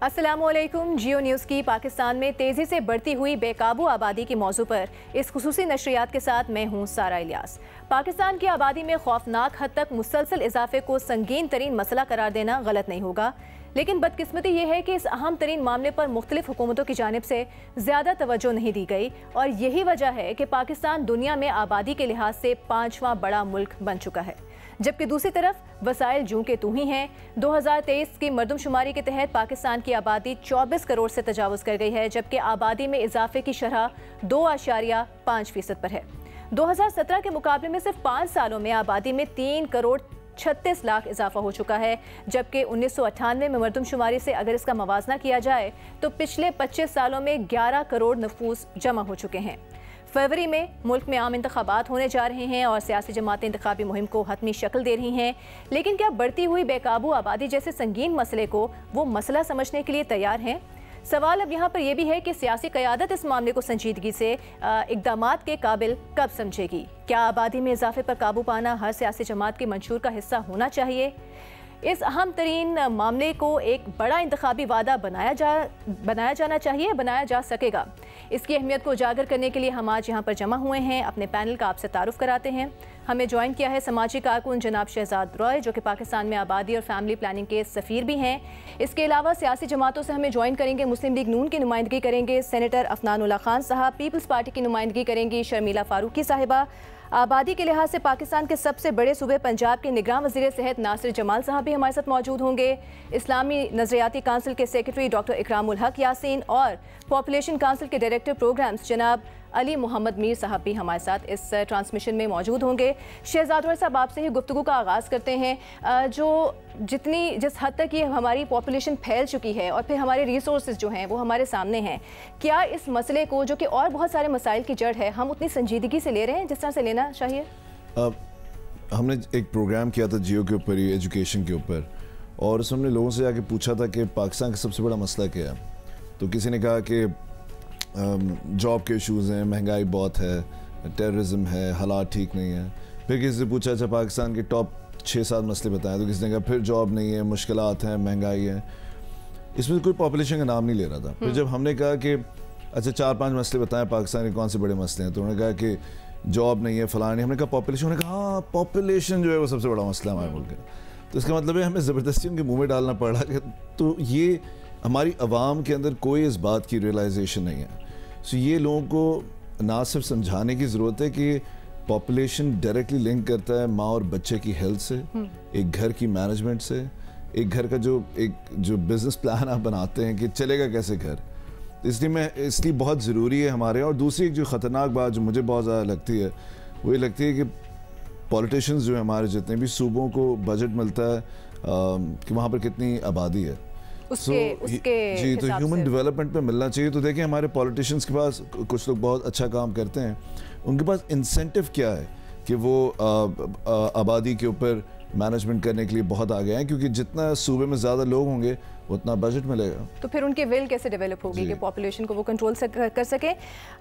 अस्सलामुअलैकुम। जियो न्यूज़ की पाकिस्तान में तेज़ी से बढ़ती हुई बेकाबू आबादी के मौजू पर इस खुसूसी नशरियात के साथ मैं हूँ सारा इलियास। पाकिस्तान की आबादी में खौफनाक हद तक मुसलसल इजाफे को संगीन तरीन मसला करार देना गलत नहीं होगा, लेकिन बदकिस्मती ये है कि इस अहम तरीन मामले पर मुख्तलिफ हुकूमतों की जानिब से ज़्यादा तवज्जो नहीं दी गई और यही वजह है कि पाकिस्तान दुनिया में आबादी के लिहाज से 5वां बड़ा मुल्क बन चुका है, जबकि दूसरी तरफ वसाइल जूं के तू ही हैं। 2023 की मरदमशुमारी के तहत पाकिस्तान की आबादी 24 करोड़ से तजावुज़ कर गई है, जबकि आबादी में इजाफे की शरह 2.5% पर है। 2017 के मुकाबले में सिर्फ 5 सालों में आबादी में 3 करोड़ 36 लाख इजाफा हो चुका है, जबकि 1998 में मरदमशुमारी से अगर इसका मवाजना किया जाए तो पिछले 25 सालों में 11 करोड़ नफूस जमा हो चुके हैं। फरवरी में मुल्क में आम इंतखाबात होने जा रहे हैं और सियासी जमातें इंतखाबी मुहिम को हतमी शक्ल दे रही हैं, लेकिन क्या बढ़ती हुई बेकाबू आबादी जैसे संगीन मसले को वो मसला समझने के लिए तैयार हैं? सवाल अब यहाँ पर यह भी है कि सियासी क़यादत इस मामले को संजीदगी से इक़दामात के काबिल कब समझेगी। क्या आबादी में इजाफे पर काबू पाना हर सियासी जमात के मंशूर का हिस्सा होना चाहिए? इस अहम तरीन मामले को एक बड़ा इंतखाबी वादा बनाया जाना चाहिए, बनाया जा सकेगा। इसकी अहमियत को उजागर करने के लिए हम आज यहाँ पर जमा हुए हैं। अपने पैनल का आपसे तारुफ कराते हैं। हमें ज्वाइन किया है समाजी कारकुन जनाब शहजाद रॉय, जो कि पाकिस्तान में आबादी और फैमिली प्लानिंग के सफ़ीर भी हैं। इसके अलावा सियासी जमातों से हमें ज्वाइन करेंगे मुस्लिम लीग नून की नुमाइंदगी करेंगे सेनेटर अफनान उल्ला खान साहब, पीपल्स पार्टी की नुमाइंदगी करेंगी शर्मिला फारूकी साहिबा, आबादी के लिहाज से पाकिस्तान के सबसे बड़े सूबे पंजाब के निगरान वज़ीर सेहत नासिर जमाल साहब भी हमारे साथ मौजूद होंगे, इस्लामी नज़रियाती काउंसिल के सेक्रेटरी डॉक्टर इकरामुल हक यासीन और पॉपुलेशन काउंसिल के डायरेक्टर प्रोग्राम्स जनाब अली मोहम्मद मीर साहब भी हमारे साथ इस ट्रांसमिशन में मौजूद होंगे। शहजाद रॉय साहब, आपसे ही गुफ्तगू का आगाज़ करते हैं। जिस हद तक ये हमारी पॉपुलेशन फैल चुकी है और फिर हमारे रिसोर्सेज जो हैं वो हमारे सामने हैं, क्या इस मसले को, जो कि और बहुत सारे मसाइल की जड़ है, हम उतनी संजीदगी से ले रहे हैं जिस तरह से लेना चाहिए? हमने एक प्रोग्राम किया था जियो के ऊपर, एजुकेशन के ऊपर, और उसमें हमने लोगों से जाके पूछा था कि पाकिस्तान का सबसे बड़ा मसला क्या है। तो किसी ने कहा कि जॉब के इश्यूज़ हैं, महंगाई बहुत है, टेररिज्म है, हालात ठीक नहीं है। फिर किसी से पूछा अच्छा पाकिस्तान के टॉप 6-7 मसले बताएं, तो किसी ने कहा फिर जॉब नहीं है, मुश्किलात हैं, महंगाई है। इसमें कोई पॉपुलेशन का नाम नहीं ले रहा था। फिर जब हमने कहा कि अच्छा 4-5 मसले बताएं पाकिस्तान के कौन से बड़े मसले हैं, तो उन्होंने कहा कि जॉब नहीं है, फलां नहीं। हमने कहा पॉपुलेशन, उन्होंने कहा हाँ पॉपुलेशन जो है वो सबसे बड़ा मसला हमारे मुल्क का। तो इसका मतलब है हमें ज़बरदस्ती उनके मुँह में डालना पड़ा कि तो ये हमारी आवाम के अंदर कोई इस बात की रियलाइजेशन नहीं है। सो ये लोगों को ना सिर्फ समझाने की ज़रूरत है कि पॉपुलेशन डायरेक्टली लिंक करता है माँ और बच्चे की हेल्थ से, एक घर की मैनेजमेंट से, एक घर का जो बिज़नेस प्लान आप बनाते हैं कि चलेगा कैसे घर। इसलिए बहुत ज़रूरी है हमारे। और दूसरी एक जो ख़तरनाक बात जो मुझे बहुत ज़्यादा लगती है वो ये लगती है कि पॉलिटिशियंस जो है हमारे, जितने भी सूबों को बजट मिलता है कि वहाँ पर कितनी आबादी है, जी, तो ह्यूमन डेवलपमेंट पे मिलना चाहिए। तो देखिए हमारे पॉलिटिशियंस के पास कुछ लोग बहुत अच्छा काम करते हैं, उनके पास इंसेंटिव क्या है कि वो आबादी के ऊपर मैनेजमेंट करने के लिए बहुत आगे हैं, क्योंकि जितना सूबे में ज़्यादा लोग होंगे उतना बजट मिलेगा। तो फिर उनके विल कैसे डेवलप होगी कि पॉपुलेशन को वो कंट्रोल कर सके?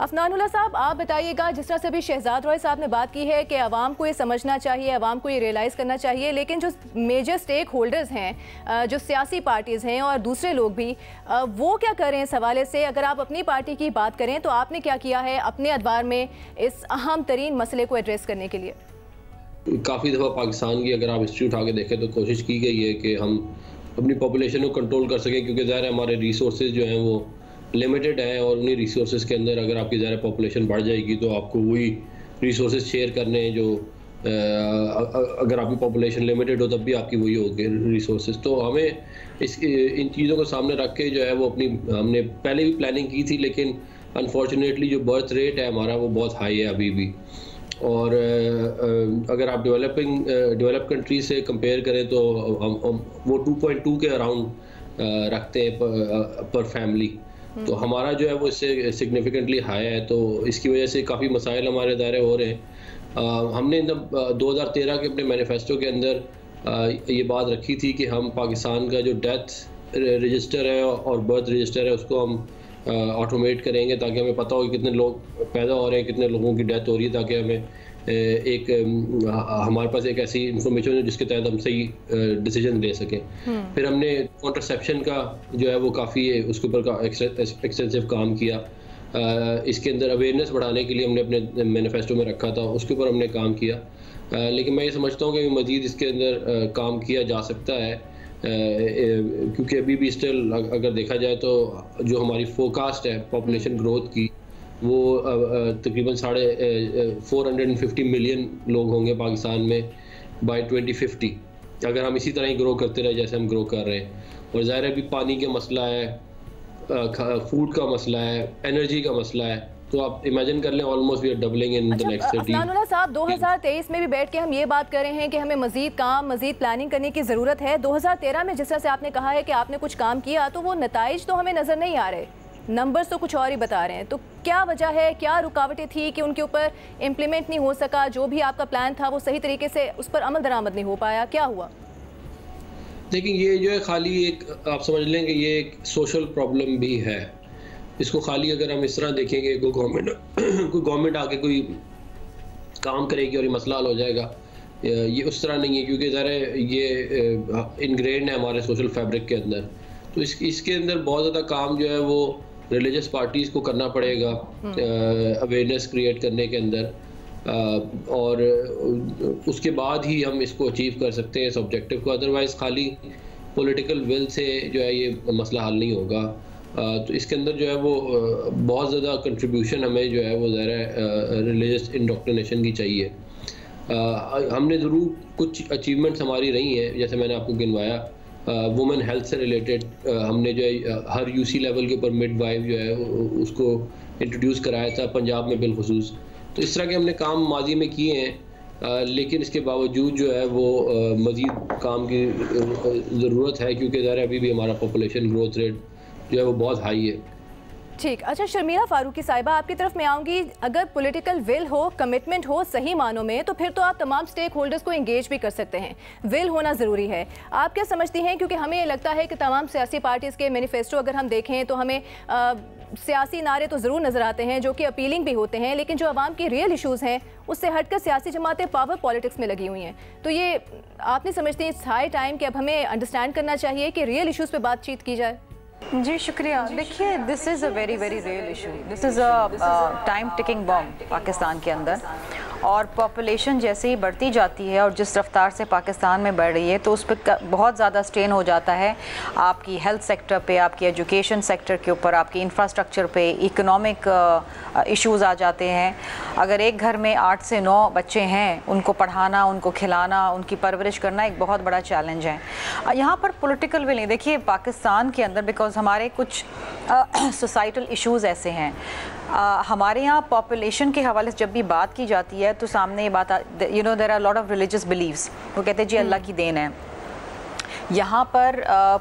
अफनानुल्लाह साहब, आप बताइएगा, जिस तरह से अभी शहजाद रॉय साहब ने बात की है कि आवाम को ये समझना चाहिए, आवाम को ये रियलाइज़ करना चाहिए, लेकिन जो मेजर स्टेक होल्डर्स हैं, जो सियासी पार्टीज़ हैं और दूसरे लोग भी, वो क्या कर रहे हैं इस हवाले से? अगर आप अपनी पार्टी की बात करें तो आपने क्या किया है अपने अदवार में इस अहम तरीन मसले को एड्रेस करने के लिए? काफ़ी दफ़ा पाकिस्तान की अगर आप हिस्ट्री उठा के देखें तो कोशिश की गई है कि हम अपनी पॉपुलेशन को कंट्रोल कर सकें, क्योंकि ज़ाहिर है हमारे रिसोर्सेज जो हैं वो लिमिटेड हैं, और उन्हीं रिसोर्सेज के अंदर अगर आपकी ज़ाहिर पॉपुलेशन बढ़ जाएगी तो आपको वही रिसोर्सेज शेयर करने हैं जो अगर आपकी पॉपुलेशन लिमिटेड हो तब भी आपकी वही होगी रिसोर्सेज। तो हमें इन चीज़ों को सामने रख के जो है वो हमने पहले भी प्लानिंग की थी, लेकिन अनफॉर्चुनेटली जो बर्थ रेट है हमारा वो बहुत हाई है अभी भी। और अगर आप डेवलप कंट्री से कंपेयर करें तो वो 2.2 के अराउंड रखते हैं पर फैमिली, तो हमारा जो है वो इससे सिग्निफिकेंटली हाई है। तो इसकी वजह से काफ़ी मसाइल हमारे दायरे हो रहे हैं। हमने 2013 के अपने मैनिफेस्टो के अंदर ये बात रखी थी कि हम पाकिस्तान का जो डेथ रजिस्टर है और बर्थ रजिस्टर है उसको हम ऑटोमेट करेंगे, ताकि हमें पता हो कि कितने लोग पैदा हो रहे हैं, कितने लोगों की डेथ हो रही है, ताकि हमें एक हमारे पास एक ऐसी इंफॉर्मेशन है जिसके तहत हम सही डिसीजन ले सकें। फिर हमने कॉन्ट्रसेप्शन का जो है वो काफ़ी उसके ऊपर एक्सटेंसिव काम किया। इसके अंदर अवेयरनेस बढ़ाने के लिए हमने अपने मैनिफेस्टो में रखा था, उसके ऊपर हमने काम किया। लेकिन मैं ये समझता हूँ कि मज़ीद इसके अंदर काम किया जा सकता है, क्योंकि अभी भी स्टिल अगर देखा जाए तो जो हमारी फोरकास्ट है पॉपुलेशन ग्रोथ की, वो तकरीबन 450 मिलियन लोग होंगे पाकिस्तान में बाय 2050, अगर हम इसी तरह ही ग्रो करते रहे जैसे हम ग्रो कर रहे हैं। और ज़ाहिर है अभी पानी का मसला है, फूड का मसला है, एनर्जी का मसला है, तो आप इमेजिन कर लें almost we are doubling in the next 30। Afnanullah sahab, 2023 में भी बैठ के हम ये बात कर रहे हैं कि हमें मजीद काम, मजीद प्लानिंग करने की ज़रूरत है। 2013 में जिस तरह से आपने कहा है कि आपने कुछ काम किया, तो वो नताइज तो हमें नज़र नहीं आ रहे, नंबर्स तो कुछ और ही बता रहे हैं। तो क्या वजह है, क्या रुकावटें थी कि उनके ऊपर इम्प्लीमेंट नहीं हो सका, जो भी आपका प्लान था वो सही तरीके से उस पर अमल दरामद नहीं हो पाया, क्या हुआ? देखिए, ये जो है खाली एक आप समझ लें कि ये एक सोशल प्रॉब्लम भी है। इसको खाली अगर हम इस तरह देखेंगे कोई गवर्नमेंट आके कोई काम करेगी और ये मसला हल हो जाएगा, ये उस तरह नहीं है, क्योंकि ज़रा ये इनग्रेन्ड है हमारे सोशल फैब्रिक के अंदर। तो इसके अंदर बहुत ज़्यादा काम जो है वो रिलीजियस पार्टीज़ को करना पड़ेगा अवेयरनेस क्रिएट करने के अंदर, और उसके बाद ही हम इसको अचीव कर सकते हैं इस ऑब्जेक्टिव को। अदरवाइज़ खाली पॉलिटिकल विल से जो है ये मसला हल नहीं होगा। तो इसके अंदर जो है वो बहुत ज़्यादा कंट्रीब्यूशन हमें जो है वो ज़रा रिलीजियस इंडोक्ट्रिनेशन की चाहिए। हमने ज़रूर कुछ अचीवमेंट्स हमारी रही हैं, जैसे मैंने आपको गिनवाया, वुमेन हेल्थ से रिलेटेड हमने जो है हर यूसी लेवल के ऊपर मिडवाइफ जो है उसको इंट्रोड्यूस कराया था पंजाब में बिलखुसूस। तो इस तरह के हमने काम माजी में किए हैं, लेकिन इसके बावजूद जो है वो मज़ीद काम की ज़रूरत है, क्योंकि ज़रा अभी भी हमारा पॉपुलेशन ग्रोथ रेट जो है वो बहुत हाई है। ठीक, अच्छा शर्मिला फारूकी साहिबा, आपकी तरफ मैं आऊँगी। अगर पॉलिटिकल विल हो, कमिटमेंट हो सही मानों में, तो फिर तो आप तमाम स्टेक होल्डर्स को एंगेज भी कर सकते हैं। विल होना ज़रूरी है। आप क्या समझती हैं? क्योंकि हमें लगता है कि तमाम सियासी पार्टीज़ के मैनिफेस्टो अगर हम देखें तो हमें सियासी नारे तो ज़रूर नज़र आते हैं जो कि अपीलिंग भी होते हैं, लेकिन जो आवाम की रियल इशूज़ हैं उससे हटकर सियासी जमातें पावर पॉलिटिक्स में लगी हुई हैं। तो ये आप नहीं समझती इट्स हाई टाइम कि अब हमें अंडरस्टैंड करना चाहिए कि रियल इशूज़ पर बातचीत की जाए? जी शुक्रिया। देखिए, this is a very very real issue. This is a time ticking bomb Pakistan के अंदर, और पॉपुलेशन जैसे ही बढ़ती जाती है और जिस रफ्तार से पाकिस्तान में बढ़ रही है, तो उस पर बहुत ज़्यादा स्ट्रेन हो जाता है आपकी हेल्थ सेक्टर पे, आपकी एजुकेशन सेक्टर के ऊपर, आपकी इंफ्रास्ट्रक्चर पे, इकोनॉमिक इश्यूज़ आ जाते हैं। अगर एक घर में 8 से 9 बच्चे हैं, उनको पढ़ाना, उनको खिलाना, उनकी परवरिश करना एक बहुत बड़ा चैलेंज है। यहाँ पर पॉलिटिकल विल नहीं। देखिए, पाकिस्तान के अंदर बिकॉज हमारे कुछ सोसाइटल इश्यूज़ ऐसे हैं, हमारे यहाँ पॉपुलेशन के हवाले से जब भी बात की जाती है तो सामने ये बात, you know, there are lot of religious believes. वो कहते हैं जी अल्लाह की देन है। यहाँ पर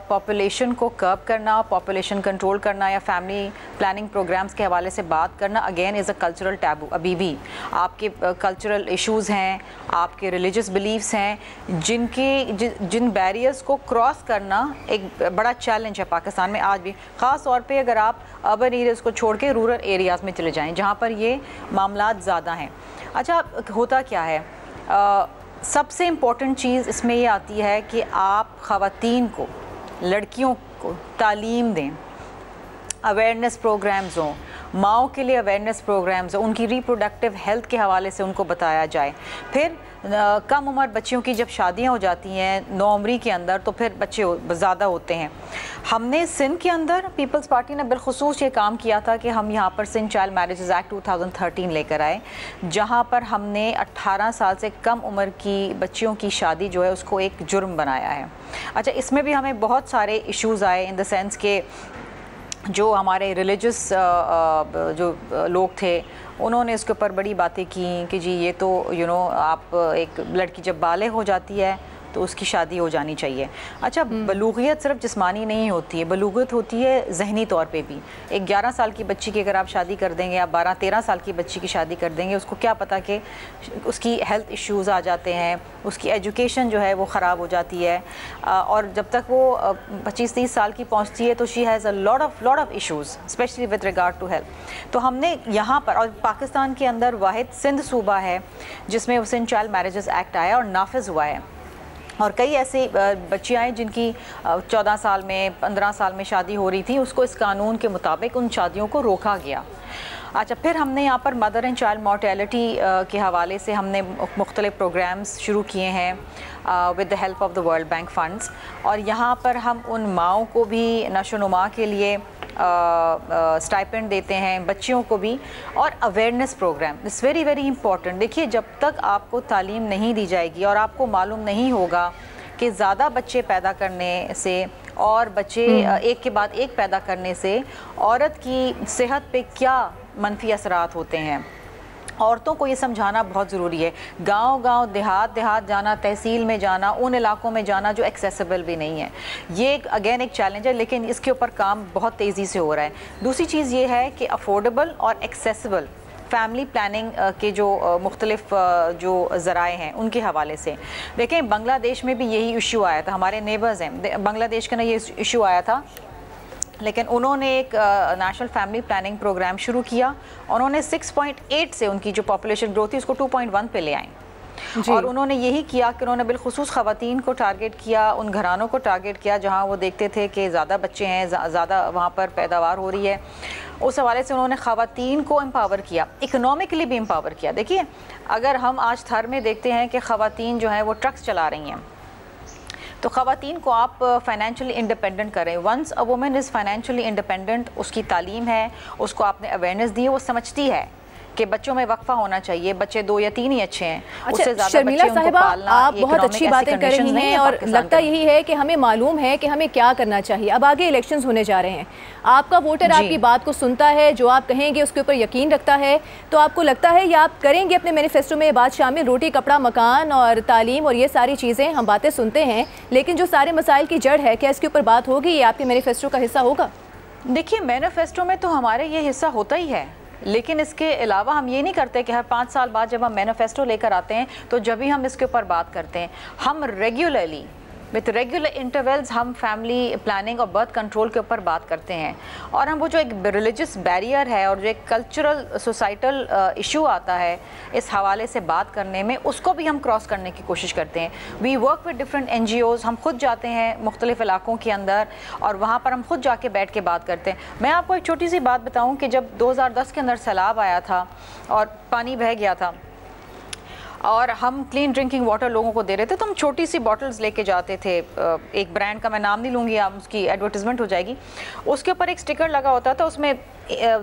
पॉपुलेशन को कर्ब करना, पॉपुलेशन कंट्रोल करना या फैमिली प्लानिंग प्रोग्राम्स के हवाले से बात करना again is a cultural taboo. अभी भी आपके कल्चरल इश्यूज़ हैं, आपके रिलीजियस बिलीव्स हैं, जिन बैरियर्स को क्रॉस करना एक बड़ा चैलेंज है पाकिस्तान में आज भी। ख़ास तौर पे अगर आप अर्बन एरियाज़ को छोड़ के रूरल एरियाज़ में चले जाएँ जहाँ पर ये मामलात ज़्यादा हैं। अच्छा, होता क्या है, सबसे इम्पॉर्टेंट चीज़ इसमें ये आती है कि आप ख़वातीन को, लड़कियों को तालीम दें, अवेयरनेस प्रोग्राम्स हों, माओं के लिए अवेयरनेस प्रोग्राम्स हों, उनकी रिप्रोडक्टिव हेल्थ के हवाले से उनको बताया जाए। फिर कम उम्र बच्चियों की जब शादियां हो जाती हैं 9 उम्री के अंदर, तो फिर बच्चे ज़्यादा होते हैं। हमने सिंध के अंदर पीपल्स पार्टी ने बिलखुसूस ये काम किया था कि हम यहाँ पर सिंध चाइल्ड मैरिजेस एक्ट 2013 लेकर आए, जहाँ पर हमने 18 साल से कम उम्र की बच्चियों की शादी जो है उसको एक जुर्म बनाया है। अच्छा, इसमें भी हमें बहुत सारे इश्यूज़ आए इन द सेंस के जो हमारे रिलीजियस जो लोग थे उन्होंने इसके ऊपर बड़ी बातें की कि जी ये तो आप एक लड़की जब बालिग हो जाती है तो उसकी शादी हो जानी चाहिए। अच्छा, बलूगियत सिर्फ जिस्मानी नहीं होती है, बलूगियत होती है जहनी तौर पे भी। एक 11 साल की बच्ची की अगर आप शादी कर देंगे या 12-13 साल की बच्ची की शादी कर देंगे, उसको क्या पता कि उसकी हेल्थ इश्यूज़ आ जाते हैं, उसकी एजुकेशन जो है वो ख़राब हो जाती है, और जब तक वो 25-30 साल की पहुँचती है तो she has a lot of issues specially with regard to health. तो हमने यहाँ पर, और पाकिस्तान के अंदर वाहिद सिंध सूबा है जिसमें सिंध चाइल्ड मैरिजेस एक्ट आया और नाफिज हुआ है, और कई ऐसे बच्चियाँ हैं जिनकी 14 साल में 15 साल में शादी हो रही थी, उसको इस कानून के मुताबिक उन शादियों को रोका गया। अच्छा, फिर हमने यहाँ पर मदर एंड चाइल्ड मोर्टेलिटी के हवाले से हमने मुख्तलिफ प्रोग्राम्स शुरू किए हैं with the help of the world bank funds, और यहाँ पर हम उन माओं को भी नशोनुमा के लिए स्टाइपेंड देते हैं, बच्चियों को भी, और awareness programme is very very important. देखिए, जब तक आपको तालीम नहीं दी जाएगी और आपको मालूम नहीं होगा कि ज़्यादा बच्चे पैदा करने से और बच्चे एक के बाद एक पैदा करने से औरत की सेहत पे क्या मनफी असरात होते हैं, औरतों को ये समझाना बहुत ज़रूरी है। गांव-गांव, देहात जाना, तहसील में जाना, उन इलाकों में जाना जो एक्सेसिबल भी नहीं है, ये अगेन एक चैलेंज है, लेकिन इसके ऊपर काम बहुत तेज़ी से हो रहा है। दूसरी चीज़ ये है कि अफोर्डेबल और एक्सेसिबल फैमिली प्लानिंग के जो मुख्तलिफ जो ज़राए हैं उनके हवाले से देखें, बांग्लादेश में भी यही इशू आया था। हमारे नेबर्स हैं बांग्लादेश का ना, ये इशू आया था, लेकिन उन्होंने एक नेशनल फैमिली प्लानिंग प्रोग्राम शुरू किया। उन्होंने 6.8 से उनकी जो पॉपुलेशन ग्रोथ थी उसको 2.1 पे ले आए, और उन्होंने यही किया कि उन्होंने बिलखुसूस ख़वातीन को टारगेट किया, उन घरानों को टारगेट किया जहां वो देखते थे कि ज़्यादा बच्चे हैं, ज़्यादा वहां पर पैदावार हो रही है। उस हवाले से उन्होंने ख़वातीन को एम्पावर किया, इकोनॉमिकली भी एम्पावर किया। देखिए, अगर हम आज थर में देखते हैं कि ख़वातीन जो हैं वो ट्रक्स चला रही हैं, तो ख़वातीन को आप फाइनेंशियली इंडिपेंडेंट करें। Once a women is financially independent, उसकी तालीम है, उसको आपने अवेयरनेस दी है, वो समझती है कि बच्चों में वक्फा होना चाहिए, बच्चे 2 या 3 ही अच्छे हैं। अच्छा, शर्मिला साहिबा, आप बहुत अच्छी बातें कर रही हैं, और लगता यही है कि हमें मालूम है कि हमें क्या करना चाहिए। अब आगे इलेक्शंस होने जा रहे हैं, आपका वोटर आपकी बात को सुनता है, जो आप कहेंगे उसके ऊपर यकीन रखता है, तो आपको लगता है या आप करेंगे अपने मैनिफेस्टो में ये बात शामिल, रोटी कपड़ा मकान और तालीम और ये सारी चीज़ें हम बातें सुनते हैं, लेकिन जो सारे मसाइल की जड़ है, क्या इसके ऊपर बात होगी, ये आपके मैनिफेस्टो का हिस्सा होगा? देखिए, मैनिफेस्टो में तो हमारे ये हिस्सा होता ही है, लेकिन इसके अलावा हम ये नहीं करते कि हर 5 साल बाद जब हम मैनिफेस्टो लेकर आते हैं तो जब भी हम इसके ऊपर बात करते हैं। हम रेगुलरली विथ रेगुलर इंटरवल्स हम फैमिली प्लानिंग और बर्थ कंट्रोल के ऊपर बात करते हैं, और हम वो जो एक रिलीजियस बैरियर है और जो एक कल्चरल सोसाइटल इशू आता है इस हवाले से बात करने में, उसको भी हम क्रॉस करने की कोशिश करते हैं। We work with different NGOs, हम खुद जाते हैं मुख्तलिफ इलाकों के अंदर और वहाँ पर हम खुद जाके बैठ के बात करते हैं। मैं आपको एक छोटी सी बात बताऊँ कि जब 2010 के अंदर सैलाब आया था और पानी बह गया था और हम क्लीन ड्रिंकिंग वाटर लोगों को दे रहे थे, तो हम छोटी सी बॉटल्स लेके जाते थे। एक ब्रांड का मैं नाम नहीं लूँगी, आप उसकी एडवर्टीजमेंट हो जाएगी। उसके ऊपर एक स्टिकर लगा होता था, उसमें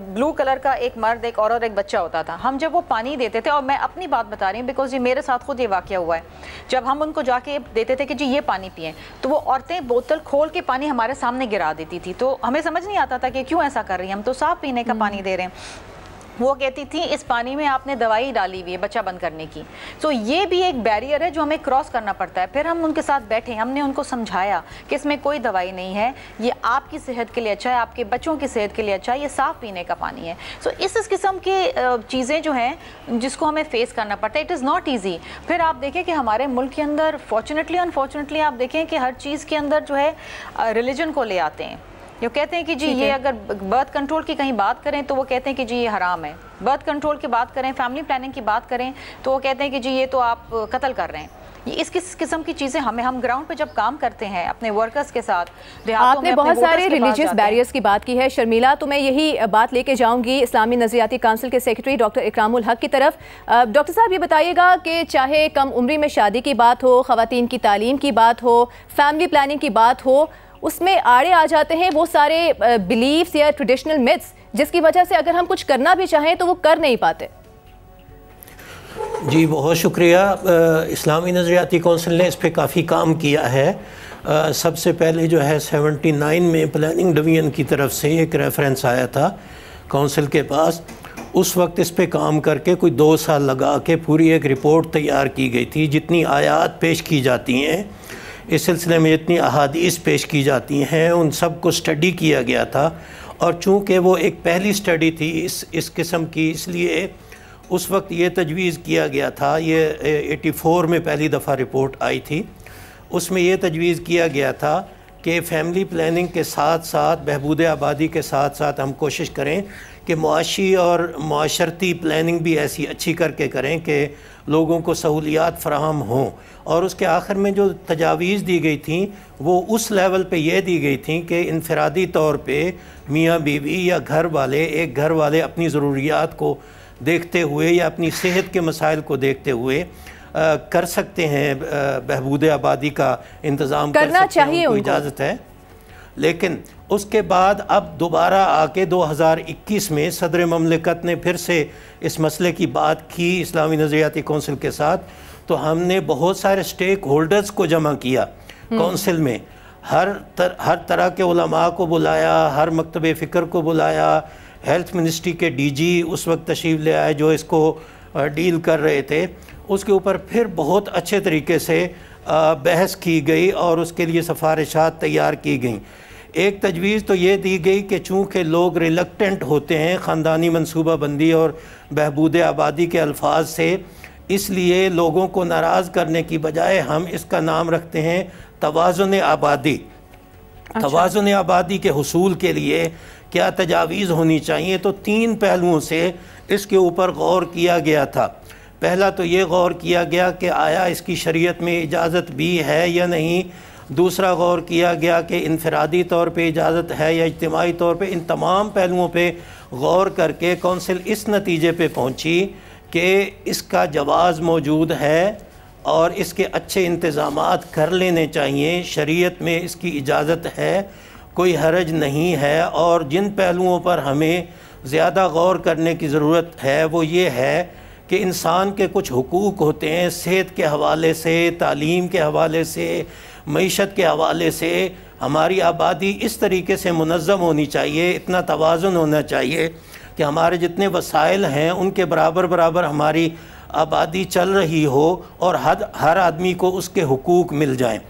ब्लू कलर का एक मर्द, एक और एक बच्चा होता था। हम जब वो पानी देते थे, और मैं अपनी बात बता रही हूँ बिकॉज ये मेरे साथ खुद ये वाक़या हुआ है, जब हम उनको जाके देते थे कि जी ये पानी पिएं, तो वो औरतें बोतल खोल के पानी हमारे सामने गिरा देती थी। तो हमें समझ नहीं आता था कि क्यों ऐसा कर रही हैं, हम तो साफ़ पीने का पानी दे रहे हैं। वो कहती थी इस पानी में आपने दवाई डाली हुई है बच्चा बंद करने की। तो ये भी एक बैरियर है जो हमें क्रॉस करना पड़ता है। फिर हम उनके साथ बैठे, हमने उनको समझाया कि इसमें कोई दवाई नहीं है, ये आपकी सेहत के लिए अच्छा है, आपके बच्चों की सेहत के लिए अच्छा है, ये साफ़ पीने का पानी है। सो इस किस्म की चीज़ें जो हैं जिसको हमें फेस करना पड़ता है, इट इज़ नॉट ईजी। फिर आप देखें कि हमारे मुल्क के अंदर फॉर्चुनेटली अनफॉर्चुनेटली आप देखें कि हर चीज़ के अंदर जो है रिलीजन को ले आते हैं। जो कहते हैं कि जी ये अगर बर्थ कंट्रोल की कहीं बात करें तो वो कहते हैं कि जी ये हराम है, बर्थ कंट्रोल की बात करें, फैमिली प्लानिंग की बात करें तो वो कहते हैं कि जी ये तो आप कत्ल कर रहे हैं। ये इस किस्म की चीज़ें हम ग्राउंड पे जब काम करते हैं अपने वर्कर्स के साथ, आपने बहुत सारे रिलीजियस बैरियर्स की बात की है शर्मिला, तो मैं यही बात लेके जाऊंगी इस्लामी नज़रियाती काउंसिल के सेक्रेटरी डॉक्टर इकरामुल हक की तरफ। डॉक्टर साहब ये बताइएगा कि चाहे कम उम्री में शादी की बात हो, ख़वातीन की तालीम की बात हो, फैमिली प्लानिंग की बात हो, उसमें आड़े आ जाते हैं वो सारे बिलीफ्स या ट्रेडिशनल मिथ्स जिसकी वजह से अगर हम कुछ करना भी चाहें तो वो कर नहीं पाते। जी बहुत शुक्रिया। इस्लामी नज़रियाती कौंसिल ने इस पर काफ़ी काम किया है। सबसे पहले जो है 79 में प्लानिंग डिवीज़न की तरफ से एक रेफरेंस आया था कौंसिल के पास, उस वक्त इस पे काम करके कोई 2 साल लगा के पूरी एक रिपोर्ट तैयार की गई थी। जितनी आयात पेश की जाती हैं इस सिलसिले में, जितनी अहादीस पेश की जाती हैं, उन सब को स्टडी किया गया था। और चूँकि वो एक पहली स्टडी थी इस किस्म की, इसलिए उस वक्त ये तजवीज़ किया गया था, ये 84 में पहली दफ़ा रिपोर्ट आई थी, उसमें ये तजवीज़ किया गया था कि फ़ैमिली प्लानिंग के साथ साथ बहबूद आबादी के साथ साथ हम कोशिश करें कि मुआशी और माशरती प्लानिंग भी ऐसी अच्छी करके करें कि लोगों को सहूलियात फ़राहम हों। और उसके आखिर में जो तजावीज़ दी गई थी वो उस लेवल पे ये दी गई थी कि इनफरादी तौर पे मियाँ बीवी या घर वाले अपनी ज़रूरियात को देखते हुए या अपनी सेहत के मसाइल को देखते हुए कर सकते हैं, बहबूद आबादी का इंतज़ाम करना चाहिए, उनको इजाज़त है। लेकिन उसके बाद अब दोबारा आके 2021 में सदर ममलिकत ने फिर से इस मसले की बात की इस्लामी नज़रियाती कौंसिल के साथ, तो हमने बहुत सारे स्टेक होल्डर्स को जमा किया कौंसिल में, हर तरह के उलमा को बुलाया, हर मकतब फ़िक्र को बुलाया, हेल्थ मिनिस्ट्री के डीजी उस वक्त तशरीफ़ ले आए जो इसको डील कर रहे थे, उसके ऊपर फिर बहुत अच्छे तरीके से बहस की गई और उसके लिए सिफारिशात तैयार की गई। एक तजवीज़ तो ये दी गई कि चूँकि लोग रिलक्टेंट होते हैं ख़ानदानी मनसूबा बंदी और बहबूद आबादी के अल्फाज से, इसलिए लोगों को नाराज़ करने की बजाय हम इसका नाम रखते हैं तवाज़ुन आबादी। अच्छा। तवाज़ुन आबादी के हुसूल के लिए क्या तजावीज़ होनी चाहिए, तो 3 पहलुओं से इसके ऊपर गौर किया गया था। पहला तो ये गौर किया गया कि आया इसकी शरीयत में इजाज़त भी है या नहीं। दूसरा गौर किया गया कि इनफरादी तौर पे इजाज़त है या इज्तिमाई तौर पे। इन तमाम पहलुओं पे गौर करके कौंसिल इस नतीजे पे पहुंची कि इसका जवाज़ मौजूद है और इसके अच्छे इंतज़ामात कर लेने चाहिए, शरीयत में इसकी इजाज़त है, कोई हरज नहीं है। और जिन पहलुओं पर हमें ज़्यादा गौर करने की ज़रूरत है वो ये है कि इंसान के कुछ हुकूक होते हैं, सेहत के हवाले से, तालीम के हवाले से, मईशत के हवाले से। हमारी आबादी इस तरीके से मुनज़्ज़म होनी चाहिए, इतना तवाज़ुन होना चाहिए कि हमारे जितने वसाइल हैं उनके बराबर बराबर हमारी आबादी चल रही हो और हर आदमी को उसके हुकूक मिल जाएं।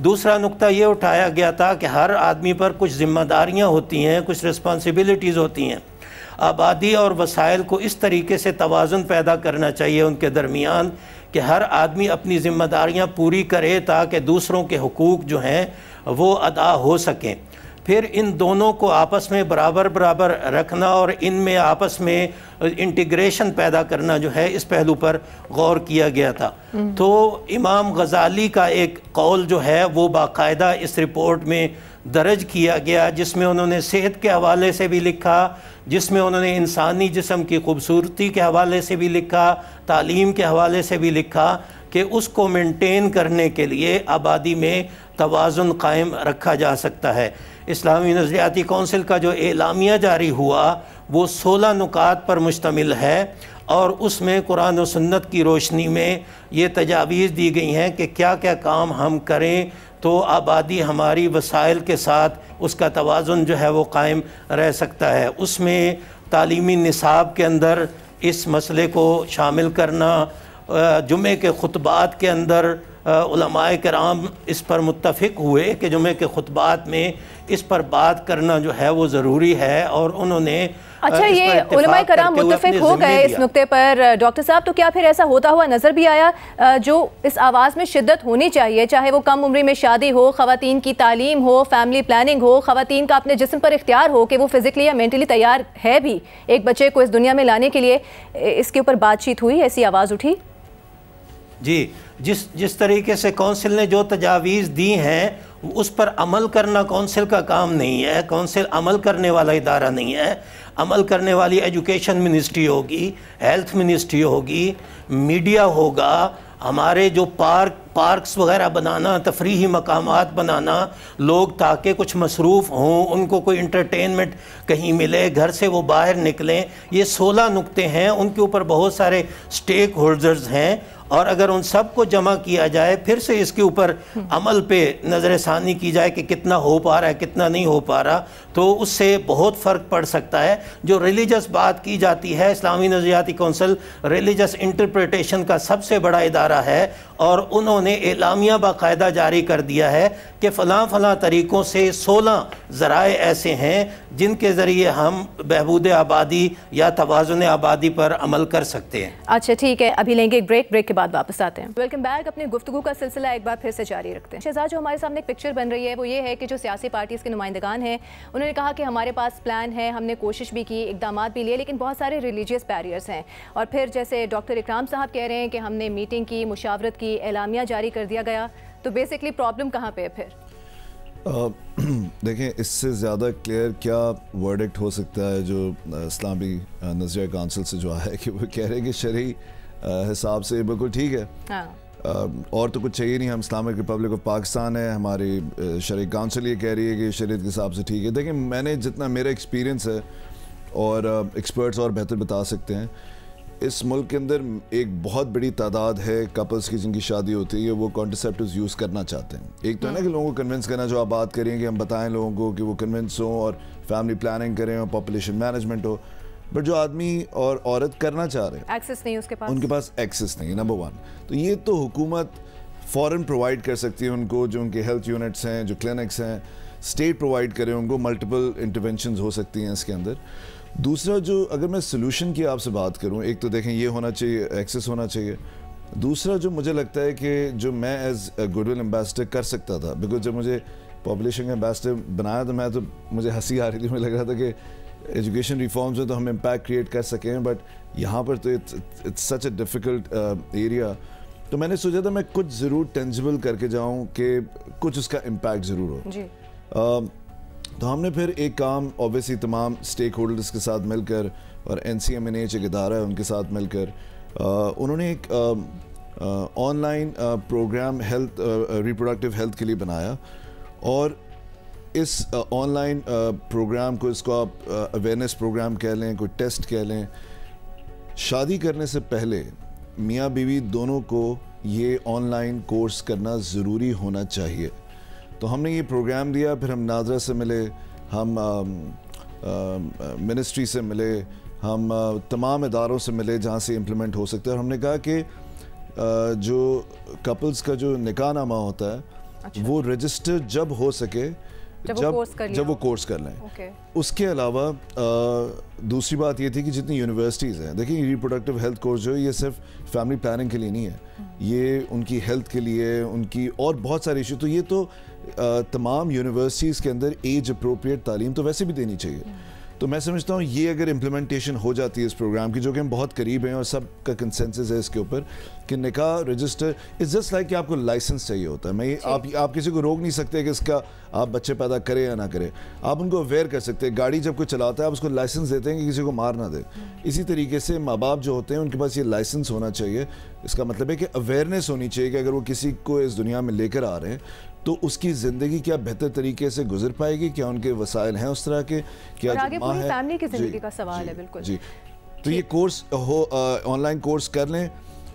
दूसरा नुक्ता ये उठाया गया था कि हर आदमी पर कुछ ज़िम्मेदारियाँ होती हैं, कुछ रिस्पॉन्सिबिलिटीज़ होती हैं। आबादी और वसाइल को इस तरीके से तवाज़ुन पैदा करना चाहिए उनके दरमियान कि हर आदमी अपनी ज़िम्मेदारियाँ पूरी करे ताकि दूसरों के हुकूक जो हैं वो अदा हो सकें। फिर इन दोनों को आपस में बराबर बराबर रखना और इनमें आपस में इंटीग्रेशन पैदा करना जो है, इस पहलू पर गौर किया गया था। तो इमाम गज़ाली का एक कौल जो है वो बाकायदा इस रिपोर्ट में दर्ज किया गया, जिसमें उन्होंने सेहत के हवाले से भी लिखा, जिसमें उन्होंने इंसानी जिस्म की खूबसूरती के हवाले से भी लिखा, तालीम के हवाले से भी लिखा कि उसको मेंटेन करने के लिए आबादी में तवाज़ुन कायम रखा जा सकता है। इस्लामी नज़रियाती कौंसिल का जो एलामिया जारी हुआ वो 16 नुकात पर मुश्तमिल है और उसमें कुरान और सुन्नत की रोशनी में ये तजावीज़ दी गई हैं कि क्या क्या काम हम करें तो आबादी हमारी वसाइल के साथ उसका तवाज़ुन जो है वो कायम रह सकता है। उसमें तालीमी निसाब के अंदर इस मसले को शामिल करना, जुमे के खुतबात के अंदर उलमाए किराम इस पर मुत्तफ़िक हुए कि जुमे के खुतबात में इस पर बात करना जो है वो ज़रूरी है और उन्होंने अच्छा ये उलमाए किराम मुत्तफ़िक हो गए इस नुक्ते पर डॉक्टर साहब, तो क्या फिर ऐसा होता हुआ नज़र भी आया जो इस आवाज़ में शिद्दत होनी चाहिए, चाहे वो कम उम्री में शादी हो, ख़वातीन की तालीम हो, फैमिली प्लानिंग हो, ख़वातीन का अपने जिस्म पर इख्तियार हो कि वो फिज़िकली या मेंटली तैयार है भी एक बच्चे को इस दुनिया में लाने के लिए, इसके ऊपर बातचीत हुई, ऐसी आवाज़ उठी? जी, जिस तरीके से कौंसिल ने जो तजावीज़ दी हैं उस पर अमल करना कौंसिल का काम नहीं है। कौंसिल अमल करने वाला इदारा नहीं है। अमल करने वाली एजुकेशन मिनिस्ट्री होगी, हेल्थ मिनिस्ट्री होगी, मीडिया होगा, हमारे जो पार्क पार्क्स वगैरह बनाना, तफरीही मकामात बनाना, लोग ताकि कुछ मसरूफ़ हों, उनको कोई इंटरटेनमेंट कहीं मिले, घर से वो बाहर निकलें। ये 16 नुक्ते हैं, उनके ऊपर बहुत सारे स्टेक होल्डर्स हैं, और अगर उन सब को जमा किया जाए, फिर से इसके ऊपर अमल पे नज़रसानी की जाए कि कितना हो पा रहा है, कितना नहीं हो पा रहा, तो उससे बहुत फ़र्क पड़ सकता है। जो रिलीजस बात की जाती है, इस्लामी नज़रियाती कौंसिल रिलीजस इंटरप्रिटेशन का सबसे बड़ा इदारा है, और उन्होंने एलामिया बाकायदा जारी कर दिया है कि फ़लाँ फ़लाँ तरीक़ों से 16 ज़राए ऐसे हैं जिनके ज़रिए हम बहबूद आबादी या तवाज़ुन आबादी पर अमल कर सकते हैं। अच्छा ठीक है, अभी लेंगे एक ब्रेक के बाद वापस आते हैं। Welcome back. अपनी गुफ्तगू का सिलसिला एक बार फिर से जारी रखते हैं। शहजाद, जो हमारे सामने एक पिक्चर बन रही है वो ये है कि जो सियासी पार्टीज़ के नुमाइंदगान हैं उन्होंने कहा कि हमारे पास प्लान है, हमने कोशिश भी की, इकदाम भी लिए, लेकिन बहुत सारे रिलीजियस बैरियर्स हैं। और फिर जैसे डॉक्टर इकराम साहब कह रहे हैं कि हमने मीटिंग की, मुशावरत की, एलामिया जारी कर दिया गया, तो बेसिकली प्रॉब्लम कहाँ पे है फिर? देखें, इससे ज़्यादा क्लियर क्या वर्डिक्ट हो सकता है जो इस्लामी नज़रिया काउंसिल से जो आया है कि वो कह रहे हैं कि शरई हिसाब से बिल्कुल ठीक है। हाँ। और तो कुछ चाहिए नहीं, हम इस्लामिक रिपब्लिक ऑफ पाकिस्तान है, हमारी शरई काउंसिल ये कह रही है कि शरीयत के हिसाब से ठीक है। देखिए, मैंने जितना मेरा एक्सपीरियंस है, और एक्सपर्ट्स और बेहतर बता सकते हैं, इस मुल्क के अंदर एक बहुत बड़ी तादाद है कपल्स की जिनकी शादी होती है, वो कॉन्ट्रासेप्टिव्स यूज़ करना चाहते हैं। एक तो है ना कि लोगों को कन्विंस करना, जो आप बात करें कि हम बताएं लोगों को कि वो कन्विंस हों और फैमिली प्लानिंग करें और पॉपुलेशन मैनेजमेंट हो, बट जो आदमी और औरत करना चाह रहे हैं, एक्सेस नहीं उसके पास, उनके पास एक्सेस नहीं, नंबर 1। तो ये तो हुकूमत फ़ौरन प्रोवाइड कर सकती है उनको, जो उनके हेल्थ यूनिट्स हैं, जो क्लिनिक्स हैं, स्टेट प्रोवाइड करें उनको, मल्टीपल इंटरवेंशंस हो सकती हैं इसके अंदर। दूसरा, जो अगर मैं सोल्यूशन की आपसे बात करूं, एक तो देखें ये होना चाहिए, एक्सेस होना चाहिए। दूसरा जो मुझे लगता है कि जो मैं एज गुडविल एम्बेसडर कर सकता था, बिकॉज जब मुझे पॉपुलेशन का एम्बेसडर बनाया तो मुझे हंसी आ रही थी, मुझे लग रहा था कि एजुकेशन रिफॉर्म्स में तो हम इम्पैक्ट क्रिएट कर सकें, बट यहाँ पर तो it's such a difficult area. तो मैंने सोचा था मैं कुछ ज़रूर टेंजिबल करके जाऊँ कि कुछ उसका इम्पैक्ट ज़रूर हो जी। तो हमने फिर एक काम ऑब्वियसली तमाम स्टेक होल्डर्स के साथ मिलकर, और NCMNH एक इदारा है उनके साथ मिलकर, उन्होंने एक online programme health reproductive health के लिए बनाया। और इस ऑनलाइन प्रोग्राम को, इसको आप अवेयरनेस प्रोग्राम कह लें, कोई टेस्ट कह लें, शादी करने से पहले मियाँ बीवी दोनों को ये ऑनलाइन कोर्स करना ज़रूरी होना चाहिए। तो हमने ये प्रोग्राम दिया, फिर हम नादरा से मिले, हम मिनिस्ट्री से मिले, हम तमाम इदारों से मिले जहाँ से इम्प्लीमेंट हो सकता है। और हमने कहा कि जो कपल्स का जो निकाह नामा होता है, अच्छा, वो रजिस्टर जब हो सके, जब वो कोर्स कर लें। उसके अलावा दूसरी बात ये थी कि जितनी यूनिवर्सिटीज़ हैं, देखिए रिप्रोडक्टिव हेल्थ कोर्स जो है ये सिर्फ फैमिली प्लानिंग के लिए नहीं है, ये उनकी हेल्थ के लिए, उनकी और बहुत सारे इशू, तो ये तो तमाम यूनिवर्सिटीज़ के अंदर एज अप्रोप्रिएट तालीम तो वैसे भी देनी चाहिए। तो मैं समझता हूँ ये अगर इम्प्लीमेंटेशन हो जाती है इस प्रोग्राम की, जो कि हम बहुत करीब हैं और सब का कंसेंसस है इसके ऊपर, कि निकाह रजिस्टर इज जस्ट लाइक कि आपको लाइसेंस चाहिए होता है। मैं आप किसी को रोक नहीं सकते कि इसका आप बच्चे पैदा करें या ना करें, आप उनको अवेयर कर सकते हैं। गाड़ी जब कोई चलाता है आप उसको लाइसेंस देते हैं कि किसी को मार ना दे। इसी तरीके से माँ बाप जो होते हैं उनके पास ये लाइसेंस होना चाहिए। इसका मतलब है कि अवेयरनेस होनी चाहिए कि अगर वो किसी को इस दुनिया में लेकर आ रहे हैं तो उसकी ज़िंदगी क्या बेहतर तरीके से गुजर पाएगी, क्या उनके वसाइल हैं उस तरह के, क्या आगे पूरी फैमिली की ज़िंदगी का सवाल है। बिल्कुल जी। तो ये कोर्स हो, ऑनलाइन कोर्स कर लें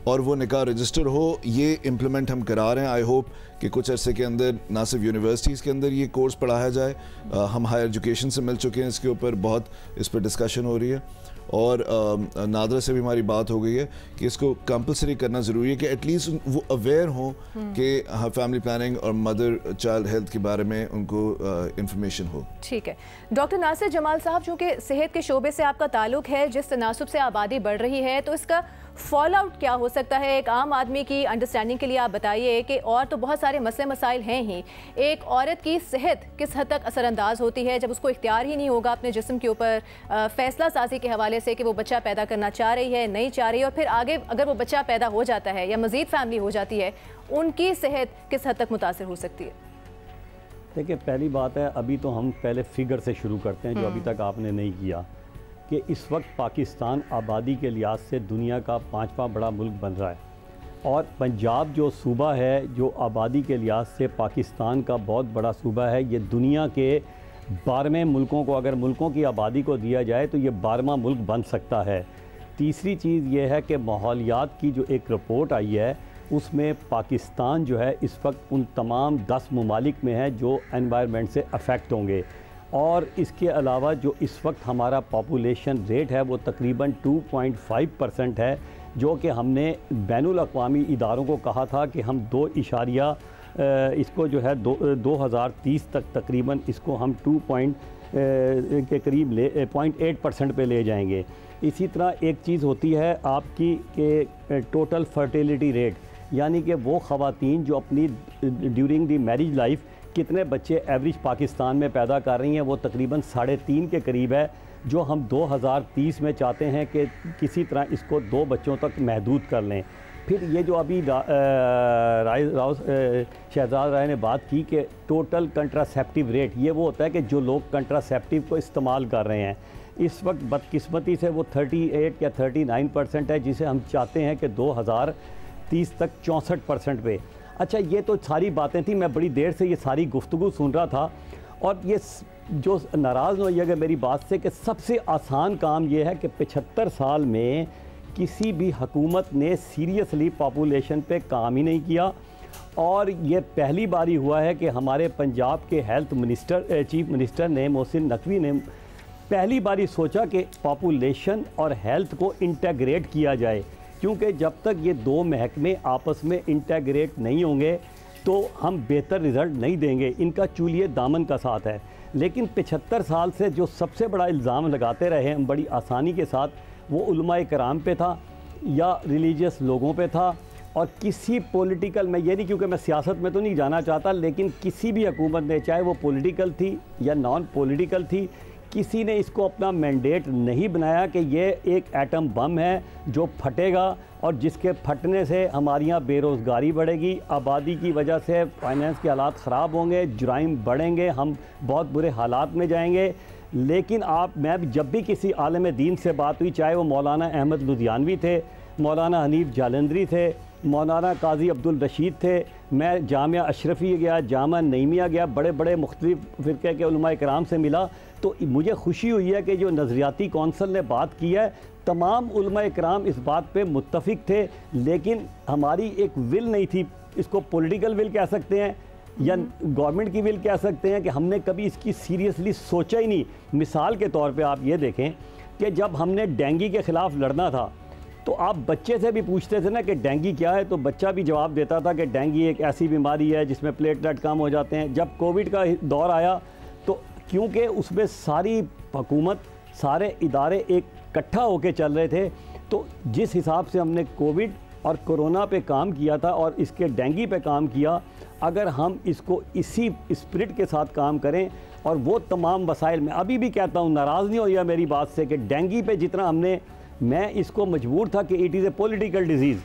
और वो निकाह रजिस्टर हो, ये इम्प्लीमेंट हम करा रहे हैं। आई होप कि कुछ अरसे के अंदर ना सिर्फ यूनिवर्सिटीज़ के अंदर ये कोर्स पढ़ाया जाए, हम हायर एजुकेशन से मिल चुके हैं, इसके ऊपर बहुत इस पर डिस्कशन हो रही है, और नादरा से भी हमारी बात हो गई है कि इसको कंपलसरी करना ज़रूरी है कि एटलीस्ट वो अवेयर हों कि फैमिली प्लानिंग और मदर चाइल्ड हेल्थ के बारे में उनको इंफॉर्मेशन हो। ठीक है डॉक्टर नासिर जमाल साहब, चूँकि सेहत के शोबे से आपका ताल्लुक़ है, जिस तनासुब से आबादी बढ़ रही है, तो इसका फॉल आउट क्या हो सकता है एक आम आदमी की अंडरस्टैंडिंग के लिए? आप बताइए कि और तो बहुत सारे मसले मसाइल हैं ही, एक औरत की सेहत किस हद तक असरअंदाज होती है जब उसको इख्तियार ही नहीं होगा अपने जिस्म के ऊपर, फैसला साजी के हवाले से कि वो बच्चा पैदा करना चाह रही है, नहीं चाह रही है, और फिर आगे अगर वो बच्चा पैदा हो जाता है या मज़ीद फैमिली हो जाती है, उनकी सेहत किस हद तक मुतासिर हो सकती है? देखिए, पहली बात है, अभी तो हम पहले फिगर से शुरू करते हैं जो अभी तक आपने नहीं किया, कि इस वक्त पाकिस्तान आबादी के लिहाज से दुनिया का 5वां बड़ा मुल्क बन रहा है। और पंजाब जो सूबा है, जो आबादी के लिहाज से पाकिस्तान का बहुत बड़ा सूबा है, ये दुनिया के 12वें मुल्कों को, अगर मुल्कों की आबादी को दिया जाए तो ये 12वां मुल्क बन सकता है। तीसरी चीज़ ये है कि माहौलियात की जो एक रिपोर्ट आई है उसमें पाकिस्तान जो है इस वक्त उन तमाम 10 ममालिक में है जो एनवायरनमेंट से अफेक्ट होंगे। और इसके अलावा जो इस वक्त हमारा पॉपुलेशन रेट है वो तकरीबन 2.5% है, जो कि हमने बैनुल अक़वामी इदारों को कहा था कि हम 2 इशारिया इसको जो है 2030 तक तकरीबन इसको हम 2 के करीब 0.8% पे ले जाएंगे। इसी तरह एक चीज़ होती है आपकी कि टोटल फर्टिलिटी रेट, यानी कि वो ख़वातीन जो अपनी ड्यूरिंग दी मैरिज लाइफ कितने बच्चे एवरेज पाकिस्तान में पैदा कर रही हैं, वो तकरीबन 3.5 के करीब है, जो हम 2030 में चाहते हैं कि किसी तरह इसको 2 बच्चों तक महदूद कर लें। फिर ये जो अभी शहजाद राय ने बात की कि टोटल कंट्रासेप्टिव रेट, ये वो होता है कि जो लोग कंट्रासेप्टिव को इस्तेमाल कर रहे हैं, इस वक्त बदकिस्मती से वो 38 या 39% है, जिसे हम चाहते हैं कि 2030 तक 64% पे। अच्छा, ये तो सारी बातें थी, मैं बड़ी देर से ये सारी गुफ्तगू सुन रहा था और ये जो नाराज़ होइएगा मेरी बात से कि सबसे आसान काम ये है कि 75 साल में किसी भी हुकूमत ने सीरियसली पॉपुलेशन पे काम ही नहीं किया। और ये पहली बारी हुआ है कि हमारे पंजाब के हेल्थ मिनिस्टर चीफ मिनिस्टर ने, मोहसिन नकवी ने, पहली बारी सोचा कि पॉपुलेशन और हेल्थ को इंटेग्रेट किया जाए, क्योंकि जब तक ये 2 महकमे आपस में इंटेग्रेट नहीं होंगे तो हम बेहतर रिज़ल्ट नहीं देंगे। इनका चूलिए दामन का साथ है। लेकिन 75 साल से जो सबसे बड़ा इल्ज़ाम लगाते रहे हम बड़ी आसानी के साथ, वो उलमाए कराम पे था या रिलीजियस लोगों पे था। और किसी पॉलिटिकल, मैं ये नहीं, क्योंकि मैं सियासत में तो नहीं जाना चाहता, लेकिन किसी भी हुकूमत ने, चाहे वो पॉलिटिकल थी या नॉन पॉलिटिकल थी, किसी ने इसको अपना मैंडेट नहीं बनाया कि ये एक एटम बम है जो फटेगा और जिसके फटने से हमारे यहाँ बेरोज़गारी बढ़ेगी, आबादी की वजह से फाइनेंस के हालात ख़राब होंगे, जुराइम बढ़ेंगे, हम बहुत बुरे हालात में जाएंगे। लेकिन मैं जब भी किसी आलिम दीन से बात हुई, चाहे वो मौलाना अहमद लुधियानवी थे, मौलाना हनीफ जालंधरी थे, मौलाना काजी अब्दुल रशीद थे, मैं जामिया अशरफी गया, जामा नईमिया गया, बड़े बड़े मुख्तलिफ फ़िरक़े के उलमा इकराम से मिला, तो मुझे खुशी हुई है कि जो नज़रियाती कौंसल ने बात की है, तमाम उलमा इकराम इस बात पे मुत्तफ़िक थे। लेकिन हमारी एक विल नहीं थी, इसको पॉलिटिकल विल कह सकते हैं या गवर्नमेंट की विल कह सकते हैं, कि हमने कभी इसकी सीरियसली सोचा ही नहीं। मिसाल के तौर पे आप ये देखें कि जब हमने डेंगू के ख़िलाफ़ लड़ना था तो आप बच्चे से भी पूछते थे ना कि डेंगू क्या है, तो बच्चा भी जवाब देता था कि डेंगू एक ऐसी बीमारी है जिसमें प्लेटलेट कम हो जाते हैं। जब कोविड का दौर आया तो क्योंकि उसमें सारी हुकूमत, सारे इदारे एक इकट्ठा होकर चल रहे थे, तो जिस हिसाब से हमने कोविड और कोरोना पे काम किया था और इसके डेंगू पे काम किया, अगर हम इसको इसी स्पिरिट के साथ काम करें और वो तमाम वसाइल, मैं अभी भी कहता हूँ, नाराज़ नहीं होइए मेरी बात से, कि डेंगू पे जितना हमने, मैं इसको मजबूर था कि it is a political disease,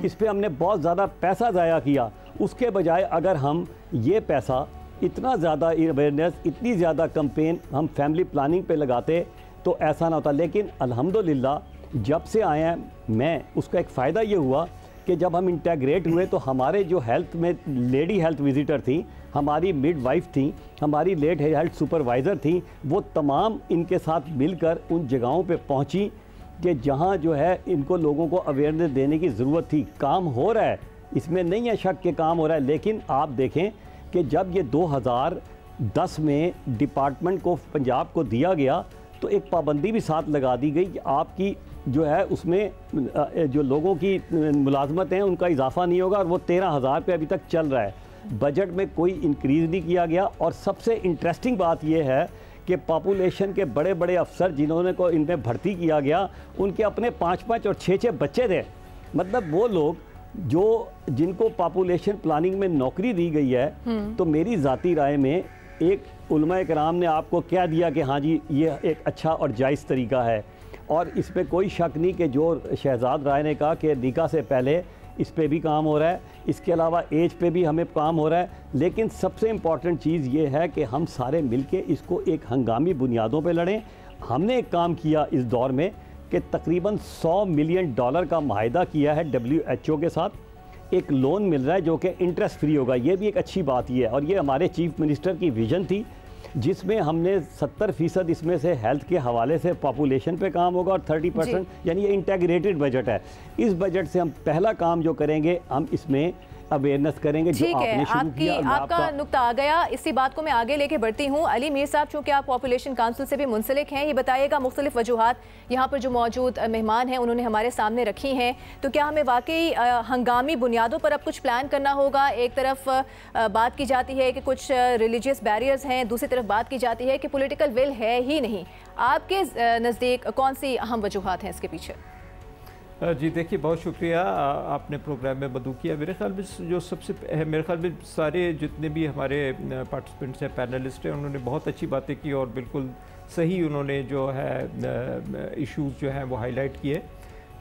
इस पर हमने बहुत ज़्यादा पैसा ज़ाया किया। उसके बजाय अगर हम ये पैसा, इतना ज़्यादा अवेयरनेस, इतनी ज़्यादा कैंपेन हम फैमिली प्लानिंग पे लगाते तो ऐसा ना होता। लेकिन अल्हम्दुलिल्लाह जब से आए हैं मैं, उसका एक फ़ायदा ये हुआ कि जब हम इंटेग्रेट हुए तो हमारे जो हेल्थ में लेडी हेल्थ विजिटर थी, हमारी मिडवाइफ थी, हमारी लेट हेल्थ सुपरवाइज़र थी, वो तमाम इनके साथ मिलकर उन जगहों पे पहुंची कि जहां जो है इनको लोगों को अवेयरनेस देने की ज़रूरत थी। काम हो रहा है, इसमें नहीं है शक कि काम हो रहा है। लेकिन आप देखें कि जब ये 2010 में डिपार्टमेंट को, पंजाब को दिया गया, तो एक पाबंदी भी साथ लगा दी गई कि आपकी जो है उसमें जो लोगों की मुलाजमत हैं उनका इजाफा नहीं होगा, और वो 13,000 पे अभी तक चल रहा है। बजट में कोई इंक्रीज़ नहीं किया गया। और सबसे इंटरेस्टिंग बात यह है कि पॉपुलेशन के बड़े बड़े अफसर जिन्होंने को इनमें भर्ती किया गया, उनके अपने 5-5 और 6-6 बच्चे थे। मतलब वो लोग जिनको पॉपुलेशन प्लानिंग में नौकरी दी गई है, तो मेरी ज़ाती राय में एक उलमा कराम ने आपको क्या दिया कि हाँ जी ये एक अच्छा और जायज़ तरीका है। और इस पर कोई शक नहीं कि जो शहजाद राय ने कहा कि निकाह से पहले इस पे भी काम हो रहा है, इसके अलावा एज पे भी हमें काम हो रहा है। लेकिन सबसे इम्पॉर्टेंट चीज़ ये है कि हम सारे मिलके इसको एक हंगामी बुनियादों पे लड़ें। हमने एक काम किया इस दौर में कि तकरीबन $100 मिलियन का माहिदा किया है WHO के साथ, एक लोन मिल रहा है जो कि इंटरेस्ट फ्री होगा। ये भी एक अच्छी बात ही है, और ये हमारे चीफ मिनिस्टर की विजन थी, जिसमें हमने 70% इसमें से हेल्थ के हवाले से पॉपुलेशन पे काम होगा और 30% यानी ये इंटेग्रेटेड बजट है। इस बजट से हम पहला काम जो करेंगे, हम इसमें अवेयरनेस करेंगे जो आपने शुरू किया। आपका नुक्ता आ गया, इसी बात को मैं आगे लेके बढ़ती हूँ। अली मीर साहब, चूँकि आप पॉपुलेशन काउंसिल से भी मुंसलिक हैं, ये बताइएगा मुख्तलिफ वजूहात यहाँ पर जो मौजूद मेहमान हैं उन्होंने हमारे सामने रखी हैं, तो क्या हमें वाकई हंगामी बुनियादों पर अब कुछ प्लान करना होगा? एक तरफ बात की जाती है कि कुछ रिलीजियस बैरियर्स हैं, दूसरी तरफ बात की जाती है कि पॉलिटिकल विल है ही नहीं। आपके नज़दीक कौन सी अहम वजूहात हैं इसके पीछे? जी देखिए, बहुत शुक्रिया, आपने प्रोग्राम में मदऊ किया। मेरे ख्याल में जो सबसे मेरे ख्याल में सारे जितने भी हमारे पार्टिसिपेंट्स हैं, पैनलिस्ट हैं, उन्होंने बहुत अच्छी बातें की और बिल्कुल सही उन्होंने जो है इश्यूज़ जो हैं वो हाईलाइट किए।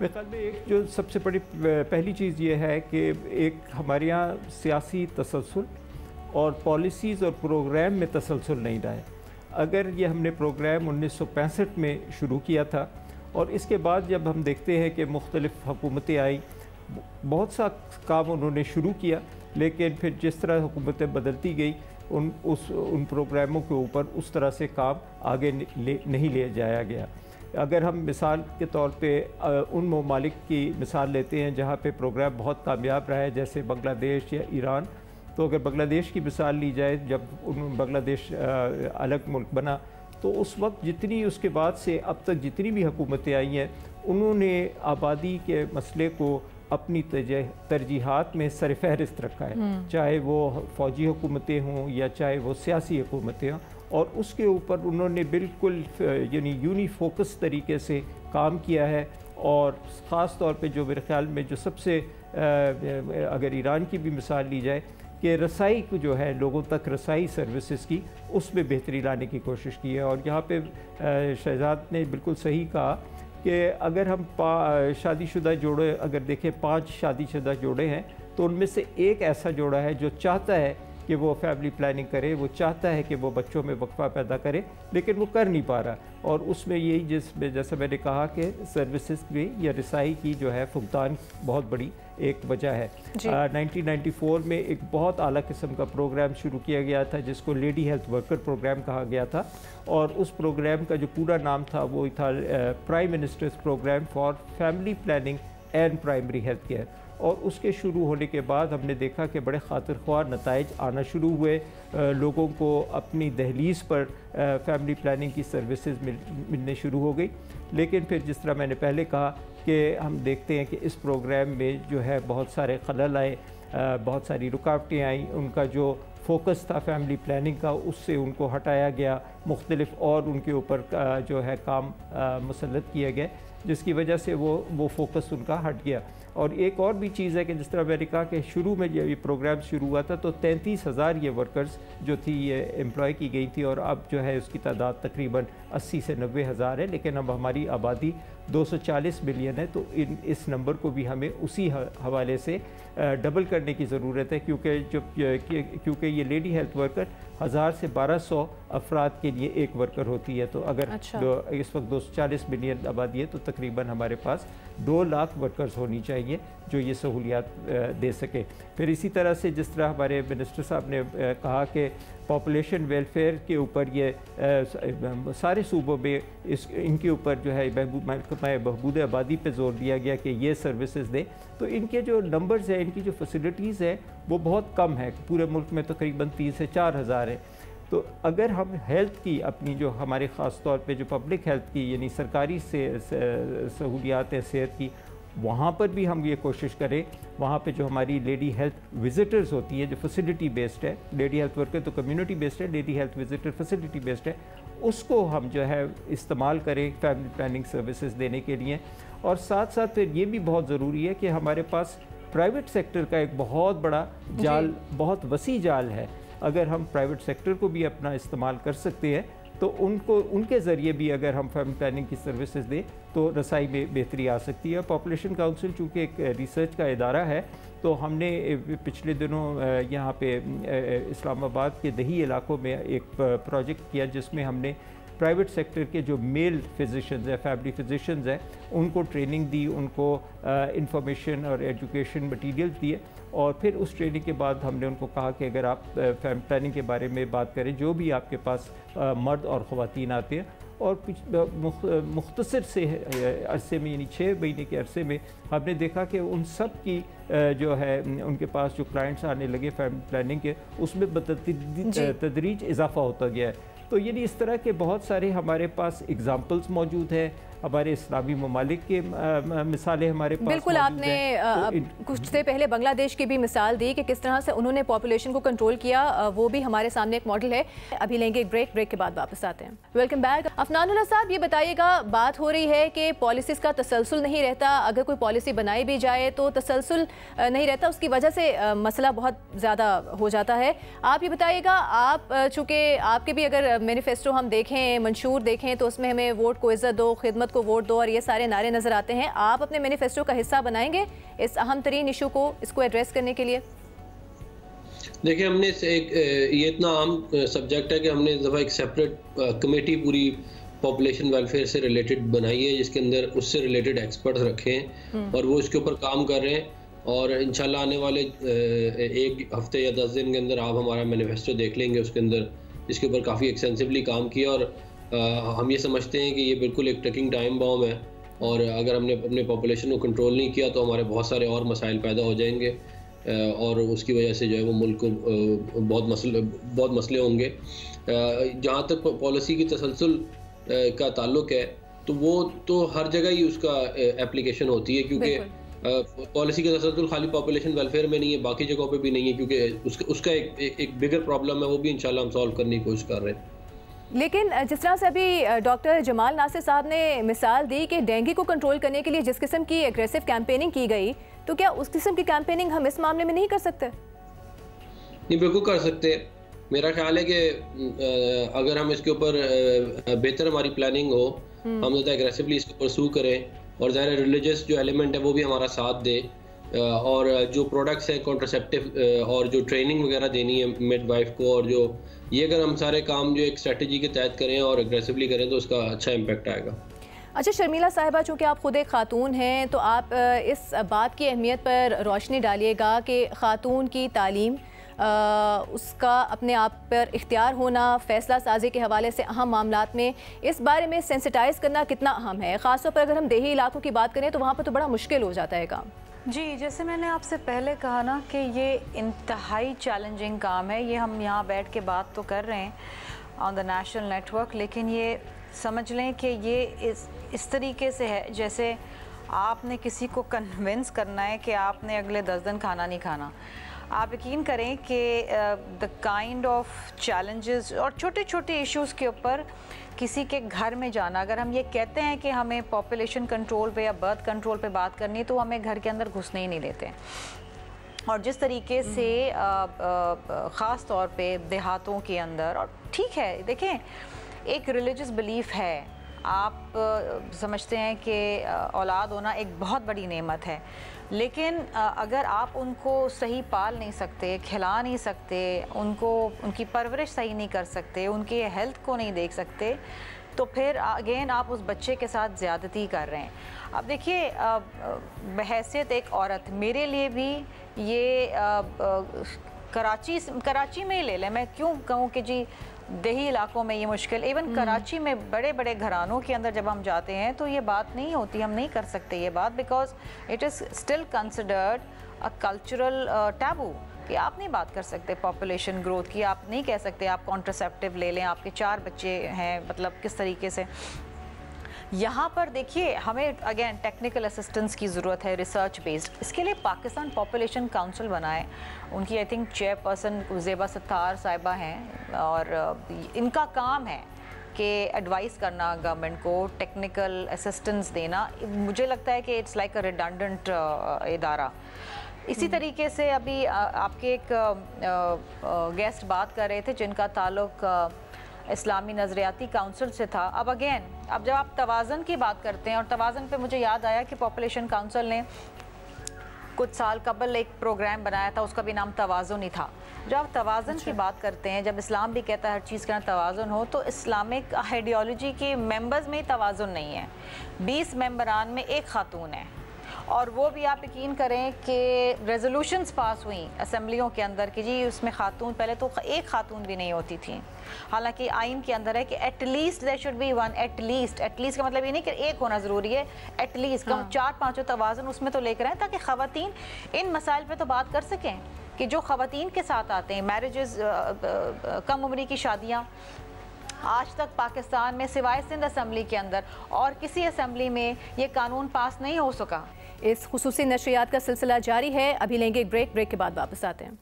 मेरे ख्याल में एक जो सबसे बड़ी पहली चीज़ ये है कि एक हमारे यहाँ सियासी तसलसल और पॉलिसीज़ और प्रोग्राम में तसलसल नहीं रहा है। अगर ये हमने प्रोग्राम 1965 में शुरू किया था और इसके बाद जब हम देखते हैं कि मुख्तलिफ़ हुकूमतें आई, बहुत सा काम उन्होंने शुरू किया, लेकिन फिर जिस तरह हुकूमतें बदलती गई उन प्रोग्रामों के ऊपर उस तरह से काम आगे नहीं ले जाया गया। अगर हम मिसाल के तौर पे उन ममालिक की मिसाल लेते हैं जहाँ पे प्रोग्राम बहुत कामयाब रहा है, जैसे बांग्लादेश या ईरान, तो अगर बांग्लादेश की मिसाल ली जाए, जब बांग्लादेश अलग मुल्क बना तो उस वक्त जितनी उसके बाद से अब तक जितनी भी हुकूमतें आई हैं, उन्होंने आबादी के मसले को अपनी तरजीहात में सरफहरिस्त रखा है, चाहे वो फ़ौजी हुकूमतें हों या चाहे वो सियासी हुकूमतें हों, और उसके ऊपर उन्होंने बिल्कुल यानी यूनिफोकस तरीके से काम किया है। और ख़ास तौर पे जो मेरे ख़्याल में जो सबसे अगर ईरान की भी मिसाल ली जाए कि रसाई को जो है लोगों तक रसाई सर्विसेज की, उसमें बेहतरी लाने की कोशिश की है। और यहाँ पे शहजाद ने बिल्कुल सही कहा कि अगर हम शादीशुदा जोड़े अगर देखें, 5 शादीशुदा जोड़े हैं, तो उनमें से एक ऐसा जोड़ा है जो चाहता है कि वो फैमिली प्लानिंग करे, वो चाहता है कि वो बच्चों में वक्फा पैदा करे, लेकिन वो कर नहीं पा रहा। और उसमें यही जिसमें जैसे मैंने कहा कि सर्विसेज की या रसाई की जो है फुकदान बहुत बड़ी एक वजह है। 1994 में एक बहुत आला किस्म का प्रोग्राम शुरू किया गया था जिसको लेडी हेल्थ वर्कर प्रोग्राम कहा गया था, और उस प्रोग्राम का जो पूरा नाम था वो था prime minister's programme for family planning and primary health care. और उसके शुरू होने के बाद हमने देखा कि बड़े खातिर ख्वाह नताइज आना शुरू हुए, लोगों को अपनी दहलीज़ पर फैमिली प्लानिंग की सर्विसेज मिलने शुरू हो गई। लेकिन फिर जिस तरह मैंने पहले कहा कि हम देखते हैं कि इस प्रोग्राम में जो है बहुत सारे खलल आए, बहुत सारी रुकावटें आई, उनका जो फोकस था फैमिली प्लानिंग का उससे उनको हटाया गया, मुख्तलिफ और उनके ऊपर जो है काम मुसल्लत किया गया, जिसकी वजह से वो फोकस उनका हट गया। और एक और भी चीज़ है कि जिस तरह मैंने कहा कि शुरू में जब ये प्रोग्राम शुरू हुआ था तो 33,000 ये वर्कर्स जो थी ये एम्प्लॉय की गई थी, और अब जो है उसकी तादाद तकरीबन 80 से 90 हज़ार है। लेकिन अब हमारी आबादी 240 मिलियन है, तो इस नंबर को भी हमें उसी हवाले से डबल करने की ज़रूरत है, क्योंकि ये लेडी हेल्थ वर्कर 1000 से 1200 अफराद के लिए एक वर्कर होती है। तो अगर इस वक्त 240 मिलियन आबादी है तो तकरीबन हमारे पास 2 लाख वर्कर्स होनी चाहिए जो ये सहूलियात दे सके। फिर इसी तरह से जिस तरह हमारे मिनिस्टर साहब ने कहा कि पॉपुलेशन वेलफेयर के ऊपर ये सारे सूबों में इनके ऊपर जो है बहबूद आबादी पे जोर दिया गया कि ये सर्विसेज दें, तो इनके जो नंबर्स हैं, इनकी जो फैसिलिटीज़ है वो बहुत कम है। पूरे मुल्क में तकरीबन 3 से 4 हज़ार है। तो अगर हम हेल्थ की अपनी जो हमारे ख़ास तौर पे जो पब्लिक हेल्थ की यानी सरकारी से सहूलियात है सेहत की, वहाँ पर भी हम ये कोशिश करें, वहाँ पे जो हमारी लेडी हेल्थ विजिटर्स होती है जो फैसिलिटी बेस्ड है, लेडी हेल्थ वर्कर तो कम्युनिटी बेस्ड है, lady health visitor facility based है, उसको हम जो है इस्तेमाल करें फैमिली प्लानिंग सर्विसेज देने के लिए। और साथ साथ फिर ये भी बहुत ज़रूरी है कि हमारे पास प्राइवेट सेक्टर का एक बहुत बड़ा जाल, बहुत वसी जाल है। अगर हम प्राइवेट सेक्टर को भी अपना इस्तेमाल कर सकते हैं तो उनके ज़रिए भी अगर हम फैमिली प्लानिंग की सर्विसेज दें तो रसाई में बेहतरी आ सकती है। पॉपुलेशन काउंसिल चूँकि एक रिसर्च का इदारा है, तो हमने पिछले दिनों यहाँ पे इस्लामाबाद के दही इलाकों में एक प्रोजेक्ट किया जिसमें हमने प्राइवेट सेक्टर के जो मेल फिजिशंस हैं, फैमिली फिजिशंस हैं, उनको ट्रेनिंग दी, उनको इंफॉर्मेशन और एजुकेशन मटीरियल्स दिए, और फिर उस ट्रेनिंग के बाद हमने उनको कहा कि अगर आप फैमिली प्लानिंग के बारे में बात करें, जो भी आपके पास मर्द और ख़वातीन आते हैं, और मुख्तसर से अरसे में यानी 6 महीने के अरसे में हमने देखा कि उन सब की जो है उनके पास जो क्लाइंट्स आने लगे फैमिली प्लानिंग के, उसमें तदरीज इजाफा होता गया है। तो यानी इस तरह के बहुत सारे हमारे पास एग्जाम्पल्स मौजूद हैं, हमारे इस्लामी ममालिक के मिसालें हमारे पास बिल्कुल। आपने कुछ से पहले बांग्लादेश की भी मिसाल दी कि किस तरह से उन्होंने पॉपुलेशन को कंट्रोल किया, वो भी हमारे सामने एक मॉडल है। अभी लेंगे एक ब्रेक के बाद वापस आते हैं। Welcome back. अफनानुल्लाह साहब, ये बताइएगा, बात हो रही है कि पॉलिसीज़ का तसलसल नहीं रहता, अगर कोई पॉलिसी बनाई भी जाए तो तसलसल नहीं रहता, उसकी वजह से मसला बहुत ज़्यादा हो जाता है। आप ये बताइएगा, आप चूँकि आपके भी अगर मैनिफेस्टो हम देखें, मंशूर देखें, तो उसमें हमें वोट को इज़्ज़त दो, खिदमत को वोट दो और ये सारे नारे नज़र आते हैं। आप अपने मैनिफेस्टो का हिस्सा बनाएंगे इस अहम तरीन इशू को, इसको एड्रेस करने के लिए? देखिए, हमने ये इतना आम सब्जेक्ट है कि हमने इस दफ़ा एक सेपरेट कमेटी पूरी पॉपुलेशन वेलफेयर से रिलेटेड बनाई है, जिसके अंदर उससे रिलेटेड एक्सपर्ट्स रखे हैं और वो इसके ऊपर काम कर रहे हैं। और इंशाल्लाह आने वाले 1 हफ्ते या 10 दिन के अंदर आप हमारा मैनिफेस्टो देख लेंगे। उसके अंदर इसके ऊपर काफ़ी एक्सटेंसिवली काम किया और हम ये समझते हैं कि ये बिल्कुल एक टिकिंग टाइम बॉम्ब है, और अगर हमने अपने पॉपुलेशन को कंट्रोल नहीं किया तो हमारे बहुत सारे और मसाइल पैदा हो जाएंगे, और उसकी वजह से जो है वो मुल्क को बहुत मसले होंगे। जहाँ तक पॉलिसी की तसलसल का ताल्लुक है, तो वो तो हर जगह ही उसका एप्लीकेशन होती है, क्योंकि पॉलिसी का तसलसल खाली पॉपुलेशन वेलफेयर में नहीं है, बाकी जगहों पे भी नहीं है, क्योंकि उसका एक बिगर प्रॉब्लम है, वो भी इंशाल्लाह हम सॉल्व करने की कोशिश कर रहे हैं। लेकिन जिस तरह से अभी डॉक्टर जमाल नासिर साहब ने मिसाल दी कि डेंगू को कंट्रोल करने के लिए जिस किस्म की एग्रेसिव कैंपेनिंग की गई, तो क्या उस किस्म की कैंपेनिंग हम इस मामले में नहीं कर सकते? नहीं, बिल्कुल कर सकते। मेरा ख्याल है कि अगर हम इसके ऊपर बेहतर हमारी प्लानिंग हो, हम ज़्यादा एग्रेसिवली इसको परसू करें, और ज़ाहिर रिलीजियस जो एलिमेंट है वो भी हमारा साथ दे, और जो प्रोडक्ट्स हैं कॉन्ट्रासेप्टिव और जो ट्रेनिंग वगैरह देनी है मिडवाइफ को, और जो ये अगर हम सारे काम जो एक स्ट्रेटजी के तहत करें और एग्रेसिवली करें तो उसका अच्छा इम्पैक्ट आएगा। अच्छा शर्मिला साहिबा, चूँकि आप खुद एक ख़ातून हैं, तो आप इस बात की अहमियत पर रोशनी डालिएगा कि ख़ातून की तालीम, उसका अपने आप पर इख्तियार होना, फ़ैसला साजी के हवाले से अहम मामलात में इस बारे में सेंसिटाइज़ करना कितना अहम है। ख़ासतौर पर अगर हम देही इलाकों की बात करें तो वहाँ पर तो बड़ा मुश्किल हो जाता है काम। जी, जैसे मैंने आपसे पहले कहा ना कि ये इंतहाई चैलेंजिंग काम है। ये हम यहाँ बैठ के बात तो कर रहे हैं ऑन द नेशनल नेटवर्क, लेकिन ये समझ लें कि ये इस तरीके से है जैसे आपने किसी को कन्विंस करना है कि आपने अगले 10 दिन खाना नहीं खाना। आप यकीन करें कि द काइंड ऑफ चैलेंजेस और छोटे छोटे इश्यूज़ के ऊपर किसी के घर में जाना, अगर हम ये कहते हैं कि हमें पॉपुलेशन कंट्रोल पे या बर्थ कंट्रोल पे बात करनी है, तो हमें घर के अंदर घुसने ही नहीं देते। और जिस तरीके से ख़ास तौर पे देहातों के अंदर, और ठीक है, देखें एक रिलीजियस बिलीफ है, आप समझते हैं कि औलाद होना एक बहुत बड़ी नेमत है, लेकिन अगर आप उनको सही पाल नहीं सकते, खिला नहीं सकते, उनकी परवरिश सही नहीं कर सकते, उनकी हेल्थ को नहीं देख सकते, तो फिर अगेन आप उस बच्चे के साथ ज़्यादती कर रहे हैं। अब देखिए, बहैसियत एक औरत, मेरे लिए भी ये कराची में ही ले लें, मैं क्यों कहूँ कि जी देही इलाकों में ये मुश्किल, इवन कराची में बड़े बड़े घरानों के अंदर जब हम जाते हैं तो ये बात नहीं होती, हम नहीं कर सकते ये बात, because it is still considered a cultural taboo कि आप नहीं बात कर सकते पॉपुलेशन ग्रोथ की, आप नहीं कह सकते आप कॉन्ट्रासेप्टिव ले लें, आपके 4 बच्चे हैं, मतलब किस तरीके से। यहाँ पर देखिए, हमें अगेन टेक्निकल असिस्टेंस की ज़रूरत है, रिसर्च बेस्ड। इसके लिए पाकिस्तान पॉपुलेशन काउंसिल बनाए, उनकी I think chairperson Zeba Sattar साहिबा हैं, और इनका काम है कि एडवाइस करना गवर्नमेंट को, टेक्निकल असिस्टेंस देना। मुझे लगता है कि इट्स लाइक अ रिडंडेंट इदारा। इसी तरीके से अभी आपके एक गेस्ट बात कर रहे थे जिनका ताल्लुक इस्लामी नज़रियाती काउंसिल से था। अब अगेन, अब जब आप तवाज़न की बात करते हैं, और तवाज़न पे मुझे याद आया कि पॉपुलेशन काउंसिल ने कुछ साल कबल एक प्रोग्राम बनाया था, उसका भी नाम तवाज़ुन ही था। जब आप तवाज़ुन की बात करते हैं, जब इस्लाम भी कहता है हर चीज़ का तवाज़ुन हो, तो इस्लामिक आइडियोलॉजी के मेंबर्स में ही तवाज़ुन नहीं है। 20 मेंबरान में एक खातून है, और वो भी आप यकीन करें कि रेजोल्यूशंस पास हुई असम्बलियों के अंदर कि जी उसमें खातून, पहले तो एक खातून भी नहीं होती थी। हालांकि आइन के अंदर है कि at least there should be one, at least का मतलब ये नहीं कि एक होना ज़रूरी है, एटलीस्ट कम 4-5 तवाज़ुन उसमें तो लेकर आए, ताकि ख़वातीन इन मसाइल पे तो बात कर सकें कि जो ख़वातीन के साथ आते हैं, मैरिजेस, कम उम्री की शादियाँ, आज तक पाकिस्तान में सिवाय सिंध असम्बली के अंदर और किसी असम्बली में ये कानून पास नहीं हो सका। इस खुसूसी नशरियात का सिलसिला जारी है। अभी लेंगे एक ब्रेक के बाद वापस आते हैं।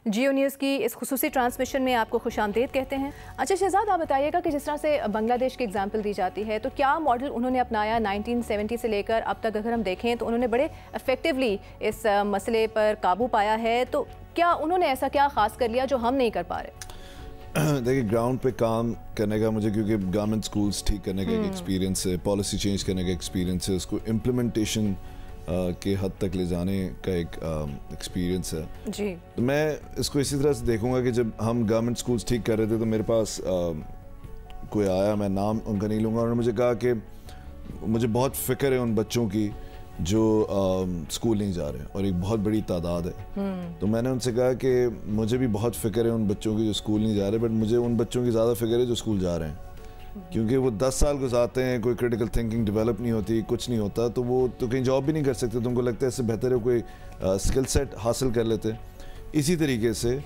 जियो न्यूज़ की इस खुसूसी ट्रांसमिशन में आपको खुशामदीद कहते हैं। अच्छा शहजाद, आप बताइएगा कि जिस तरह से बांग्लादेश की एग्जाम्पल दी जाती है, तो क्या मॉडल उन्होंने अपनाया 1970 से लेकर अब तक अगर हम देखें तो उन्होंने बड़े इफेक्टिवली इस मसले पर काबू पाया है, तो क्या उन्होंने ऐसा क्या ख़ास कर लिया जो हम नहीं कर पा रहे? देखिए, ग्राउंड पे काम करने का मुझे, क्योंकि गवर्नमेंट स्कूल्स ठीक करने का एक एक्सपीरियंस है, पॉलिसी चेंज करने का एक्सपीरियंस है, उसको इम्प्लीमेंटेशन के हद तक ले जाने का एक एक्सपीरियंस है जी। तो मैं इसको इसी तरह से देखूंगा कि जब हम गवर्नमेंट स्कूल्स ठीक कर रहे थे तो मेरे पास कोई आया, मैं नाम उनका नहीं लूँगा, उन्होंने मुझे कहा कि मुझे बहुत फ़िक्र है उन बच्चों की जो स्कूल नहीं जा रहे हैं, और एक बहुत बड़ी तादाद है। तो मैंने उनसे कहा कि मुझे भी बहुत फ़िक्र है उन बच्चों की जो स्कूल नहीं जा रहे, बट मुझे उन बच्चों की ज़्यादा फ़िक्र है जो स्कूल जा रहे हैं, क्योंकि वो 10 साल गुजारते हैं, कोई क्रिटिकल थिंकिंग डेवलप नहीं होती, कुछ नहीं होता, तो वो तो कहीं जॉब भी नहीं कर सकते। तो उनको लगता है इससे बेहतर है कोई स्किल सेट हासिल कर लेते। इसी तरीके से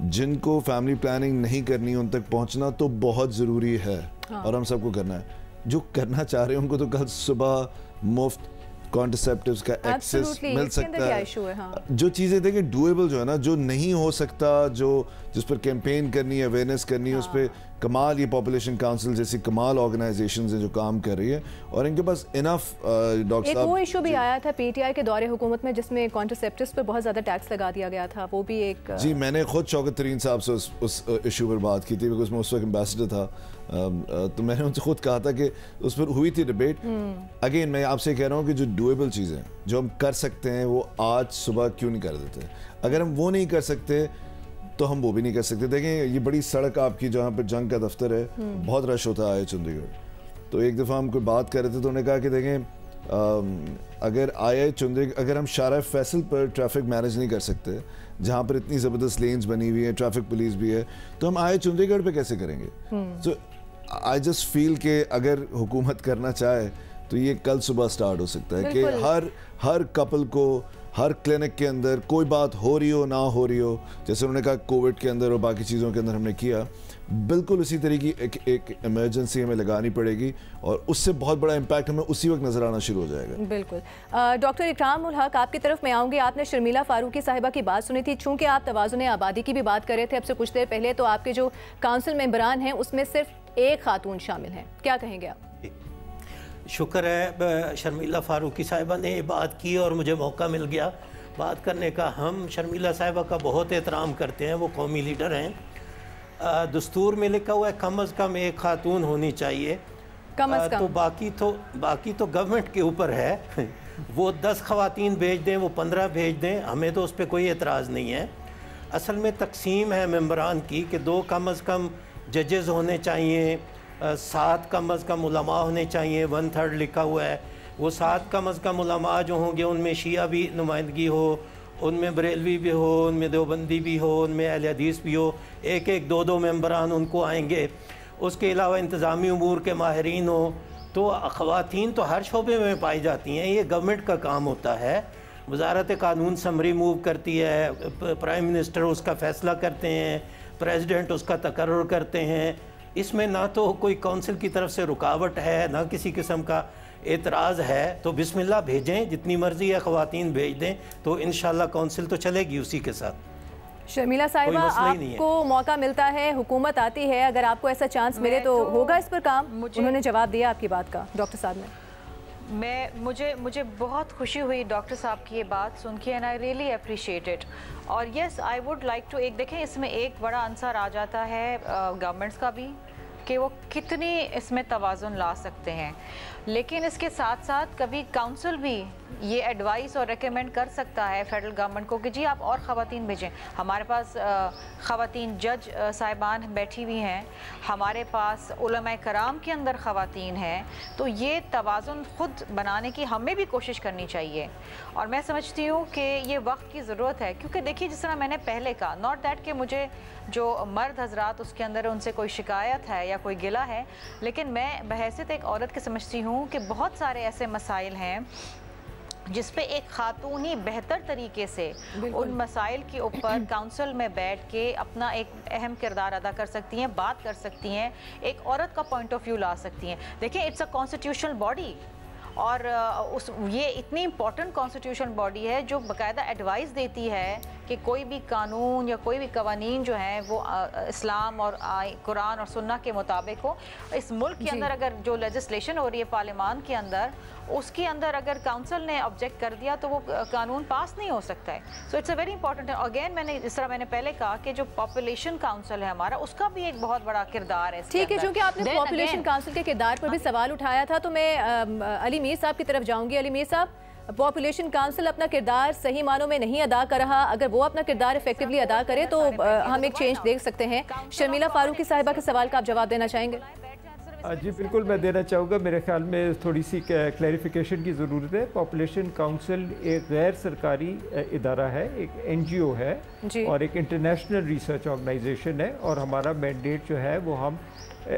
जिनको फैमिली प्लानिंग नहीं करनी उन तक पहुंचना तो बहुत ज़रूरी है, और हम सबको करना है। जो करना चाह रहे हैं उनको तो कल सुबह मुफ्त कॉन्ट्रसेप्टिव्स का एक्सेस मिल सकता है। जो चीज़ें देखिए डूएबल जो है ना, जो नहीं हो सकता, जो जिस पर कैंपेन करनी है, अवेयरनेस करनी है, उस पर कमाल ये पॉपुलेशन काउंसिल जैसी कमाल ऑर्गेनाइजेशंस हैं जो काम कर रही है, और इनके पास इनफ डॉक्टर साहब। एक वो इशू भी आया था पीटीआई के दौरे हुकूमत में जिसमें कॉन्ट्रसेप्टिव्स पर बहुत ज़्यादा टैक्स लगा दिया गया था, वो भी एक जी, मैंने खुद शौकत तरीन साहब से उस इशू पर बात की थी, बिकॉज मैं उस वक्त एम्बेसडर था। तो मैंने उनसे खुद कहा था कि उस पर हुई थी डिबेट। अगेन मैं आपसे कह रहा हूँ कि जो डूएबल चीज़ें जो हम कर सकते हैं वो आज सुबह क्यों नहीं कर देते? अगर हम वो नहीं कर सकते तो हम वो भी नहीं कर सकते। देखें, ये बड़ी सड़क आपकी जहाँ पर जंग का दफ्तर है, बहुत रश होता है चंडीगढ़। तो एक दफ़ा हम कोई बात कर रहे थे तो उन्होंने कहा कि देखें, अगर आया चंडीगढ़, अगर हम शारा फैसल पर ट्रैफिक मैनेज नहीं कर सकते, जहाँ पर इतनी ज़बरदस्त लेन्स बनी हुई है, ट्रैफिक पुलिस भी है, तो हम आए चंडीगढ़ पे कैसे करेंगे? सो आई जस्ट फील कि अगर हुकूमत करना चाहे तो ये कल सुबह स्टार्ट हो सकता है कि हर कपल को हर क्लिनिक के अंदर कोई बात हो रही हो ना हो रही हो, जैसे उन्होंने कहा कोविड के अंदर और बाकी चीज़ों के अंदर हमने किया, बिल्कुल उसी तरीके की एक इमरजेंसी हमें लगानी पड़ेगी, और उससे बहुत बड़ा इम्पैक्ट हमें उसी वक्त नज़र आना शुरू हो जाएगा। बिल्कुल। डॉक्टर इकराम उल हक, आपकी तरफ मैं आऊँगी। आपने शर्मिला फारूकी साहिबा की बात सुनी थी, चूँकि आप तवाज़ुन आबादी की भी बात कर रहे थे अब से कुछ देर पहले, तो आपके जो काउंसिल मेंबरान हैं उसमें सिर्फ एक खातून शामिल हैं, क्या कहेंगे आप? शुक्र है शर्मिला फारूकी साहिबा ने ये बात की और मुझे मौका मिल गया बात करने का। हम शर्मिला साहिबा का बहुत एहतराम करते हैं, वो कौमी लीडर हैं। दस्तूर में लिखा हुआ है कम अज़ कम एक खातून होनी चाहिए, कम अज़ कम। तो बाकी तो गवर्नमेंट के ऊपर है। वो 10 ख़वातीन भेज दें, वो 15 भेज दें, हमें तो उस पर कोई एतराज़ नहीं है। असल में तकसीम है मेंबरान की कि 2 कम अज़ कम जजेज़ होने चाहिए, 7 कम अज़ कम उलमा होने चाहिए, 1/3 लिखा हुआ है। वो 7 कम अज़ कम उलमा जो होंगे उनमें शिया भी नुमाइंदगी हो, उनमें बरेलवी भी हो, उनमें देवबंदी भी हो, उनमें अहले हदीस भी हो, एक 2 मेंबरान उनको आएंगे। उसके अलावा इंतज़ामी उमूर के माहिरीन हो, तो ख़वातीन तो हर शोबे में पाई जाती हैं। ये गवर्नमेंट का काम होता है। वजारत कानून समरी मूव करती है, प्राइम मिनिस्टर उसका फ़ैसला करते हैं, प्रेसिडेंट उसका तकर्रुर करते हैं। इसमें ना तो कोई काउंसिल की तरफ से रुकावट है, ना किसी किस्म का एतराज़ है। तो बिस्मिल्लाह भेजें, जितनी मर्ज़ी है ख़वातीन भेज दें, तो इंशाल्लाह काउंसिल तो चलेगी उसी के साथ। शर्मिला साहिबा, आपको मौका मिलता है, हुकूमत आती है, अगर आपको ऐसा चांस मिले तो होगा इस पर काम? उन्होंने जवाब दिया आपकी बात का डॉक्टर साहब ने। मुझे बहुत खुशी हुई डॉक्टर साहब की ये बात सुन के, and I really appreciate it. और yes, I would like to, एक देखें इसमें एक बड़ा आंसर आ जाता है गवर्नमेंट्स का भी, कि वो कितनी इसमें तवाज़ुन ला सकते हैं। लेकिन इसके साथ साथ कभी काउंसिल भी ये एडवाइस और रेकमेंड कर सकता है फेडरल गवर्नमेंट को कि जी आप और ख़वातीन भेजें। हमारे पास ख़वातीन जज साहिबान बैठी हुई हैं, हमारे पास उलमा कराम के अंदर ख़वातीन हैं, तो ये तवाज़ुन ख़ुद बनाने की हमें भी कोशिश करनी चाहिए। और मैं समझती हूँ कि ये वक्त की ज़रूरत है, क्योंकि देखिए जिस तरह मैंने पहले कहा, नॉट दैट कि मुझे जो मर्द हजरात उसके अंदर उनसे कोई शिकायत है या कोई गिला है, लेकिन मैं बहैसियत एक औरत के समझती हूँ कि बहुत सारे ऐसे मसाइल हैं जिस पे एक खातून ही बेहतर तरीके से उन मसाइल के ऊपर काउंसिल में बैठ के अपना एक अहम किरदार अदा कर सकती हैं, बात कर सकती हैं, एक औरत का पॉइंट ऑफ व्यू ला सकती हैं। देखिए इट्स अ कॉन्स्टिट्यूशनल बॉडी, और ये इतनी इम्पॉर्टेंट कॉन्स्टिट्यूशन बॉडी है जो बाकायदा एडवाइस देती है कि कोई भी कानून या कोई भी कवानीन जो हैं वो इस्लाम और कुरान और सुन्ना के मुताबिक हो। इस मुल्क के अंदर अगर जो लेजिस्लेशन हो रही है पार्लियामान के अंदर, उसके अंदर अगर काउंसिल ने ऑब्जेक्ट कर दिया तो वो कानून पास नहीं हो सकता है। So it's a very important. Again मैंने जिस तरह मैंने पहले कहा कि जो पॉपुलेशन काउंसिल है हमारा, उसका भी एक बहुत बड़ा किरदार है। ठीक है, क्योंकि आपने पॉपुलेशन काउंसिल के किरदार पर भी सवाल उठाया था, तो मैं अली मीर साहब की तरफ जाऊंगी। अली मीर साहब, पॉपुलेशन काउंसिल अपना किरदार सही मानों में नहीं अदा कर रहा, अगर वो अपना किरदार इफेक्टिवली अदा करे तो हम एक चेंज देख सकते हैं। शर्मिला फारूकी साहिबा के सवाल का आप जवाब देना चाहेंगे? जी बिल्कुल, मैं देना चाहूँगा। मेरे ख्याल में थोड़ी सी क्लैरिफिकेशन की ज़रूरत है। पॉपुलेशन काउंसिल एक गैर सरकारी इदारा है, एक NGO है और एक इंटरनेशनल रिसर्च ऑर्गेनाइजेशन है, और हमारा मैंडेट जो है वो हम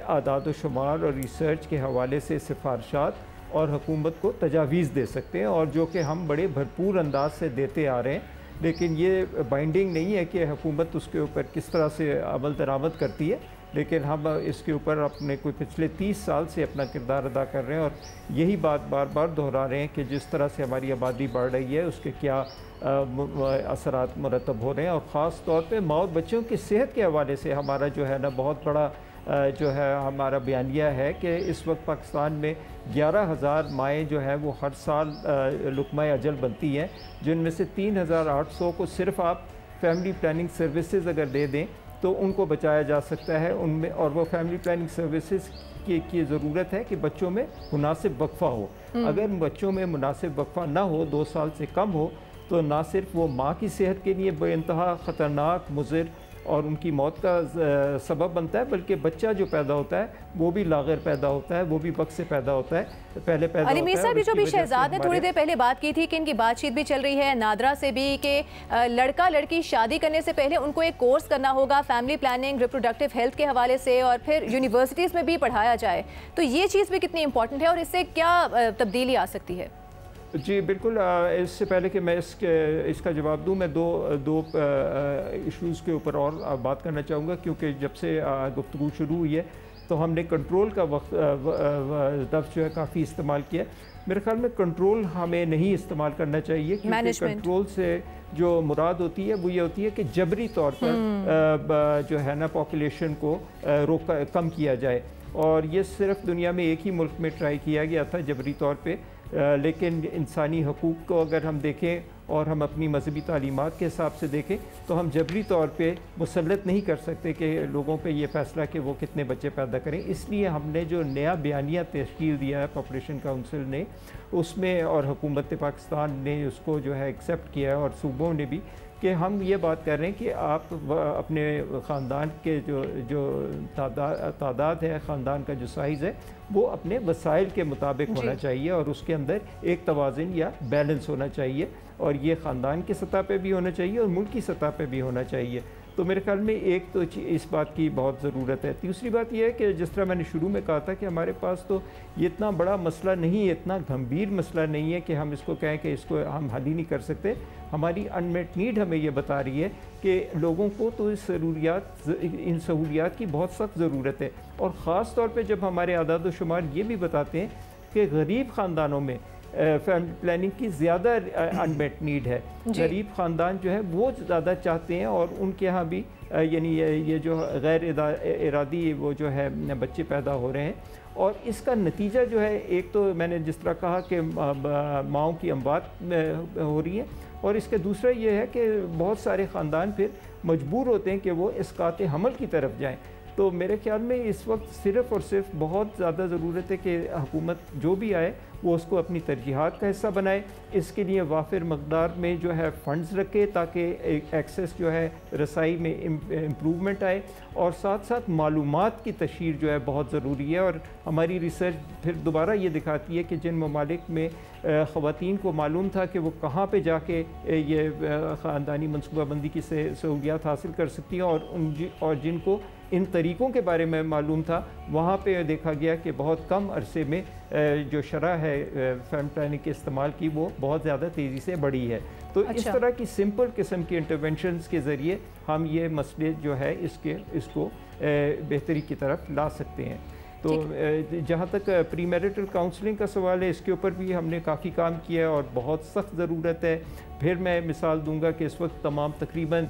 आदाद व शुमार और रिसर्च के हवाले से सिफारशात और हुकूमत को तजावीज़ दे सकते हैं, और जो कि हम बड़े भरपूर अंदाज से देते आ रहे हैं। लेकिन ये बाइंडिंग नहीं है कि हुकूमत उसके ऊपर किस तरह से अमल दरामद करती है, लेकिन हम इसके ऊपर अपने कोई पिछले 30 साल से अपना किरदार अदा कर रहे हैं, और यही बात बार बार दोहरा रहे हैं कि जिस तरह से हमारी आबादी बढ़ रही है उसके क्या असरात मुरतब हो रहे हैं। और ख़ास तौर पे माँ और बच्चों की सेहत के हवाले से हमारा जो है ना बहुत बड़ा जो है हमारा बयानिया है कि इस वक्त पाकिस्तान में 11,000 माएँ जो हैं वो हर साल लुक़मा अजल बनती हैं, जिनमें से 3,800 को सिर्फ़ आप फैमिली प्लानिंग सर्विसेज अगर दे दें तो उनको बचाया जा सकता है उनमें। और वो फैमिली प्लानिंग सर्विसेज की ज़रूरत है कि बच्चों में मुनासिब वक्फ़ा हो। अगर बच्चों में मुनासिब वक्फ़ा ना हो, 2 साल से कम हो, तो ना सिर्फ वो माँ की सेहत के लिए बेइंतहा ख़तरनाक, मुज़िर और उनकी मौत का सबब बनता है, बल्कि बच्चा जो पैदा होता है वो भी लाग़िर पैदा होता है, वो भी वक्त से पैदा होता है, पहले पैदा अली मीर साहब, जो भी शहजाद ने थोड़ी देर पहले बात की थी कि इनकी बातचीत भी चल रही है नादरा से भी कि लड़का लड़की शादी करने से पहले उनको एक कोर्स करना होगा फैमिली प्लानिंग, रिप्रोडक्टिव हेल्थ के हवाले से, और फिर यूनिवर्सिटीज़ में भी पढ़ाया जाए, तो ये चीज़ भी कितनी इंपॉर्टेंट है और इससे क्या तब्दीली आ सकती है? जी बिल्कुल। इससे पहले कि मैं इसका जवाब दूं, मैं दो इश्यूज़ के ऊपर और बात करना चाहूँगा, क्योंकि जब से गुफ्तगू शुरू हुई है तो हमने कंट्रोल का लफ्ज़ जो है काफ़ी इस्तेमाल किया। मेरे ख्याल में कंट्रोल हमें नहीं इस्तेमाल करना चाहिए, क्योंकि कंट्रोल से जो मुराद होती है वो ये होती है कि जबरी तौर पर जो है ना पॉपुलेशन को कम किया जाए, और ये सिर्फ दुनिया में एक ही मुल्क में ट्राई किया गया था जबरी तौर पे। लेकिन इंसानी हकूक़ को अगर हम देखें और हम अपनी मजहबी तालीमात के हिसाब से देखें तो हम जबरी तौर पे मुसल्लत नहीं कर सकते कि लोगों पे ये फ़ैसला कि वो कितने बच्चे पैदा करें। इसलिए हमने जो नया बयानिया तश्कील दिया है पॉपुलेशन काउंसिल ने, उसमें और हुकूमत पाकिस्तान ने उसको जो है एक्सेप्ट किया है, और सूबों ने भी, कि हम ये बात कर रहे हैं कि आप अपने ख़ानदान के जो तादाद है, ख़ानदान का जो साइज़ है, वो अपने वसाइल के मुताबिक होना चाहिए, और उसके अंदर एक तवाज़ुन या बैलेंस होना चाहिए, और ये ख़ानदान की सतह पे भी होना चाहिए और मुल्क की सतह पे भी होना चाहिए। तो मेरे ख्याल में एक तो इस बात की बहुत ज़रूरत है। दूसरी बात यह है कि जिस तरह मैंने शुरू में कहा था कि हमारे पास तो ये इतना बड़ा मसला नहीं है, इतना गंभीर मसला नहीं है कि हम इसको कहें कि इसको हम हल ही नहीं कर सकते। हमारी अनमेट नीड हमें ये बता रही है कि लोगों को तो इन सहूलियात की बहुत सख्त ज़रूरत है, और ख़ास तौर पर जब हमारे आदाद व शुमार ये भी बताते हैं कि गरीब ख़ानदानों में फैमिली प्लानिंग की ज़्यादा अनमेट नीड है। गरीब ख़ानदान जो है वो ज़्यादा चाहते हैं, और उनके यहाँ भी यानी ये जो गैर इरादी वो जो है बच्चे पैदा हो रहे हैं, और इसका नतीजा जो है, एक तो मैंने जिस तरह कहा कि माँओं की अमवात हो रही है, और इसका दूसरा ये है कि बहुत सारे ख़ानदान फिर मजबूर होते हैं कि वो इस्कात हमल की तरफ जाएँ। तो मेरे ख्याल में इस वक्त सिर्फ़ और सिर्फ बहुत ज़्यादा ज़रूरत है कि हुकूमत जो भी आए वो उसको अपनी तरजीहात का हिस्सा बनाए। इसके लिए वाफिर मकदार में जो है फ़ंड्स रखे ताकि एक्सेस जो है रसाई में इम्प्रूवमेंट आए, और साथ साथ मालूमात की तशहीर जो है बहुत ज़रूरी है। और हमारी रिसर्च फिर दोबारा ये दिखाती है कि जिन ममालिक में ख़वातीन को मालूम था कि वो कहाँ पे जाके ये ख़ानदानी मनसूबाबंदी की सहूलियात हासिल कर सकती हैं और जिनको इन तरीक़ों के बारे में मालूम था, वहाँ पे देखा गया कि बहुत कम अरसे में जो शरह है फैमिली प्लानिंग के इस्तेमाल की वो बहुत ज़्यादा तेज़ी से बढ़ी है। तो इस तरह की सिंपल किस्म की इंटरवेंशंस के ज़रिए हम ये मसले जो है इसको बेहतरी की तरफ ला सकते हैं। तो जहाँ तक प्री मैरिटल काउंसलिंग का सवाल है, इसके ऊपर भी हमने काफ़ी काम किया है और बहुत सख्त ज़रूरत है। फिर मैं मिसाल दूंगा कि इस वक्त तमाम तकरीबन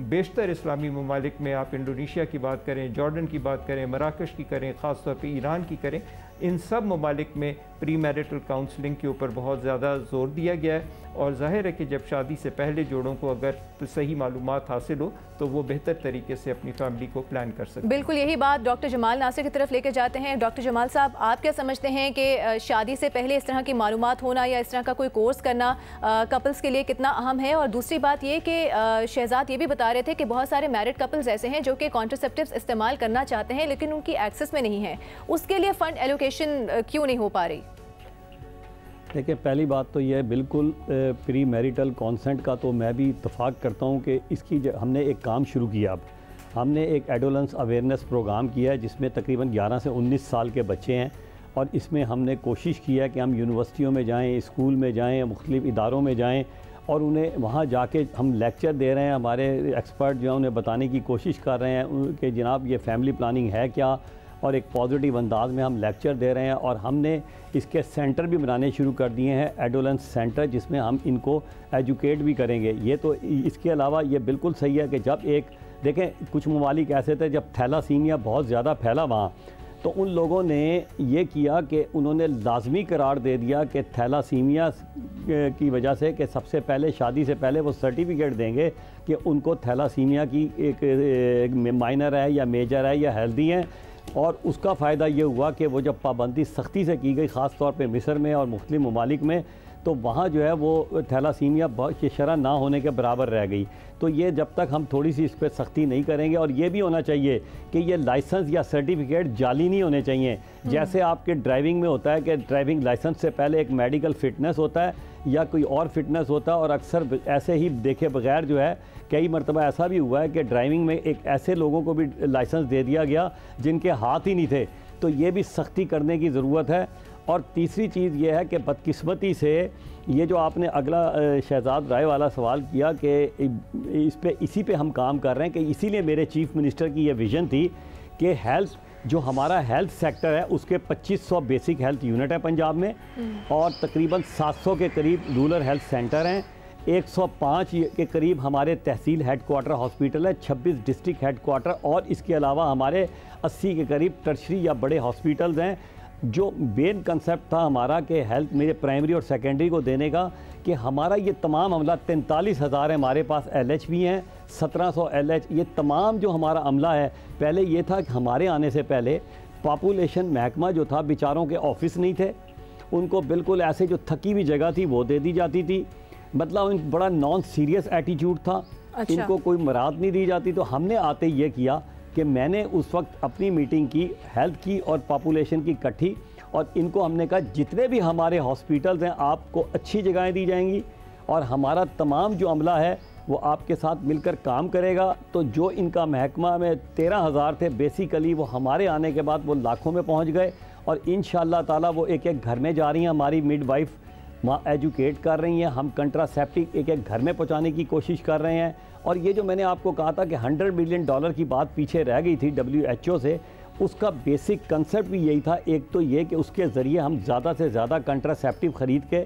बेशतर इस्लामी ममालिक में, आप इंडोनेशिया की बात करें, जॉर्डन की बात करें, मराकश की करें, ख़ास तौर पे ईरान की करें, इन सब ममालिक में प्री मैरिटल काउंसलिंग के ऊपर बहुत ज़्यादा ज़ोर दिया गया है। और ज़ाहिर है कि जब शादी से पहले जोड़ों को अगर सही मालूमात हासिल हो तो वो बेहतर तरीके से अपनी फैमिली को प्लान कर सकते हैं। बिल्कुल यही बात डॉक्टर जमाल नासिर की तरफ लेकर जाते हैं। डॉक्टर जमाल साहब, आप क्या समझते हैं कि शादी से पहले इस तरह की मालूमात होना या इस तरह का कोई कोर्स करना कपल्स के लिए कितना अहम है? और दूसरी बात ये कि शहजाद ये भी बता रहे थे कि बहुत सारे मैरिड कपल्स ऐसे हैं जो कि कॉन्ट्रासेप्टिव्स इस्तेमाल करना चाहते हैं लेकिन उनकी एक्सेस में नहीं है, उसके लिए फ़ंड एलोकेशन क्यों नहीं हो पा रही? देखिए, पहली बात तो यह बिल्कुल प्री मैरिटल कॉन्सेंट का तो मैं भी इत्तफाक करता हूँ कि इसकी हमने एक काम शुरू किया। अब हमने एक एडोलेंस अवेयरनेस प्रोग्राम किया है जिसमें तकरीबन 11 से 19 साल के बच्चे हैं, और इसमें हमने कोशिश की है कि हम यूनिवर्सिटियों में जाएँ, स्कूल में जाएँ, मुख्तलिफ इदारों में जाएँ और उन्हें वहाँ जाके हम लेक्चर दे रहे हैं। हमारे एक्सपर्ट जो हैं उन्हें बताने की कोशिश कर रहे हैं कि जनाब ये फैमिली प्लानिंग है क्या, और एक पॉजिटिव अंदाज में हम लेक्चर दे रहे हैं। और हमने इसके सेंटर भी बनाने शुरू कर दिए हैं, एडोलेंस सेंटर, जिसमें हम इनको एजुकेट भी करेंगे। ये तो इसके अलावा ये बिल्कुल सही है कि जब देखें कुछ ममालिक ऐसे थे जब थैलासीमिया बहुत ज़्यादा फैला वहाँ, तो उन लोगों ने ये किया कि उन्होंने लाजमी करार दे दिया कि थैलासीमिया की वजह से कि सबसे पहले शादी से पहले वो सर्टिफिकेट देंगे कि उनको थैलासीमिया की एक माइनर है या मेजर है या हेल्दी है। और उसका फ़ायदा ये हुआ कि वो जब पाबंदी सख्ती से की गई, ख़ास तौर पे मिस्र में और मुख्तलिफ ममालिक में, तो वहाँ जो है वो थैलासीमिया की शरह ना होने के बराबर रह गई। तो ये जब तक हम थोड़ी सी इस पर सख्ती नहीं करेंगे, और ये भी होना चाहिए कि ये लाइसेंस या सर्टिफिकेट जाली नहीं होने चाहिए। जैसे आपके ड्राइविंग में होता है कि ड्राइविंग लाइसेंस से पहले एक मेडिकल फ़िटनेस होता है या कोई और फिटनेस होता है, और अक्सर ऐसे ही देखे बगैर जो है कई मरतबा ऐसा भी हुआ है कि ड्राइविंग में एक ऐसे लोगों को भी लाइसेंस दे दिया गया जिनके हाथ ही नहीं थे। तो ये भी सख्ती करने की ज़रूरत है। और तीसरी चीज़ ये है कि बदकिस्मती से ये जो आपने अगला शहजाद राय वाला सवाल किया कि इसी पे हम काम कर रहे हैं, कि इसीलिए मेरे चीफ मिनिस्टर की ये विज़न थी कि हेल्थ जो हमारा हेल्थ सेक्टर है उसके 2500 बेसिक हेल्थ यूनिट है पंजाब में, और तकरीबन 700 के करीब रूरल हेल्थ सेंटर हैं, 105 के करीब हमारे तहसील हेडक्वार्टर हॉस्पिटल है, 26 डिस्ट्रिक्ट हेडक्वार्टर, और इसके अलावा हमारे 80 के करीब टर्शरी या बड़े हॉस्पिटल्स हैं। जो मेन कंसेप्ट था हमारा कि हेल्थ मेरे प्राइमरी और सेकेंडरी को देने का, कि हमारा ये तमाम अमला 43,000 है हमारे पास, LH भी हैं 1700 LH, ये तमाम जो हमारा अमला है। पहले ये था कि हमारे आने से पहले पॉपुलेशन महकमा जो था, बेचारों के ऑफिस नहीं थे, उनको बिल्कुल ऐसे जो थकी हुई जगह थी वो दे दी जाती थी, मतलब बड़ा नॉन सीरियस एटीट्यूड था। अच्छा। इनको कोई मराद नहीं दी जाती। तो हमने आते ये किया कि मैंने उस वक्त अपनी मीटिंग की हेल्थ की और पॉपुलेशन की इकट्ठी, और इनको हमने कहा जितने भी हमारे हॉस्पिटल्स हैं आपको अच्छी जगहें दी जाएंगी, और हमारा तमाम जो अमला है वो आपके साथ मिलकर काम करेगा। तो जो इनका महकमा में 13,000 थे बेसिकली, वो हमारे आने के बाद वो लाखों में पहुंच गए, और इंशाअल्लाह ताला वो एक एक घर में जा रही हैं। हमारी मिडवाइफ वहाँ एजुकेट कर रही हैं, हम कंट्रासेप्टिव एक एक घर में पहुँचाने की कोशिश कर रहे हैं। और ये जो मैंने आपको कहा था कि $100 बिलियन की बात पीछे रह गई थी WHO से, उसका बेसिक कंसेप्ट भी यही था। एक तो ये कि उसके ज़रिए हम ज़्यादा से ज़्यादा कंट्रासेप्टिव ख़रीद के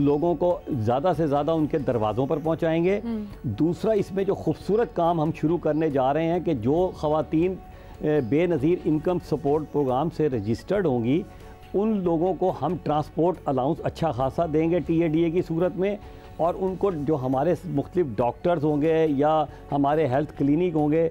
लोगों को ज़्यादा से ज़्यादा उनके दरवाज़ों पर पहुंचाएंगे। दूसरा, इसमें जो खूबसूरत काम हम शुरू करने जा रहे हैं कि जो ख़वातीन बेनज़ीर इनकम सपोर्ट प्रोग्राम से रजिस्टर्ड होंगी, उन लोगों को हम ट्रांसपोर्ट अलाउंस अच्छा खासा देंगे TADA की सूरत में, और उनको जो हमारे मुख्तलिफ डॉक्टर्स होंगे या हमारे हेल्थ क्लिनिक होंगे,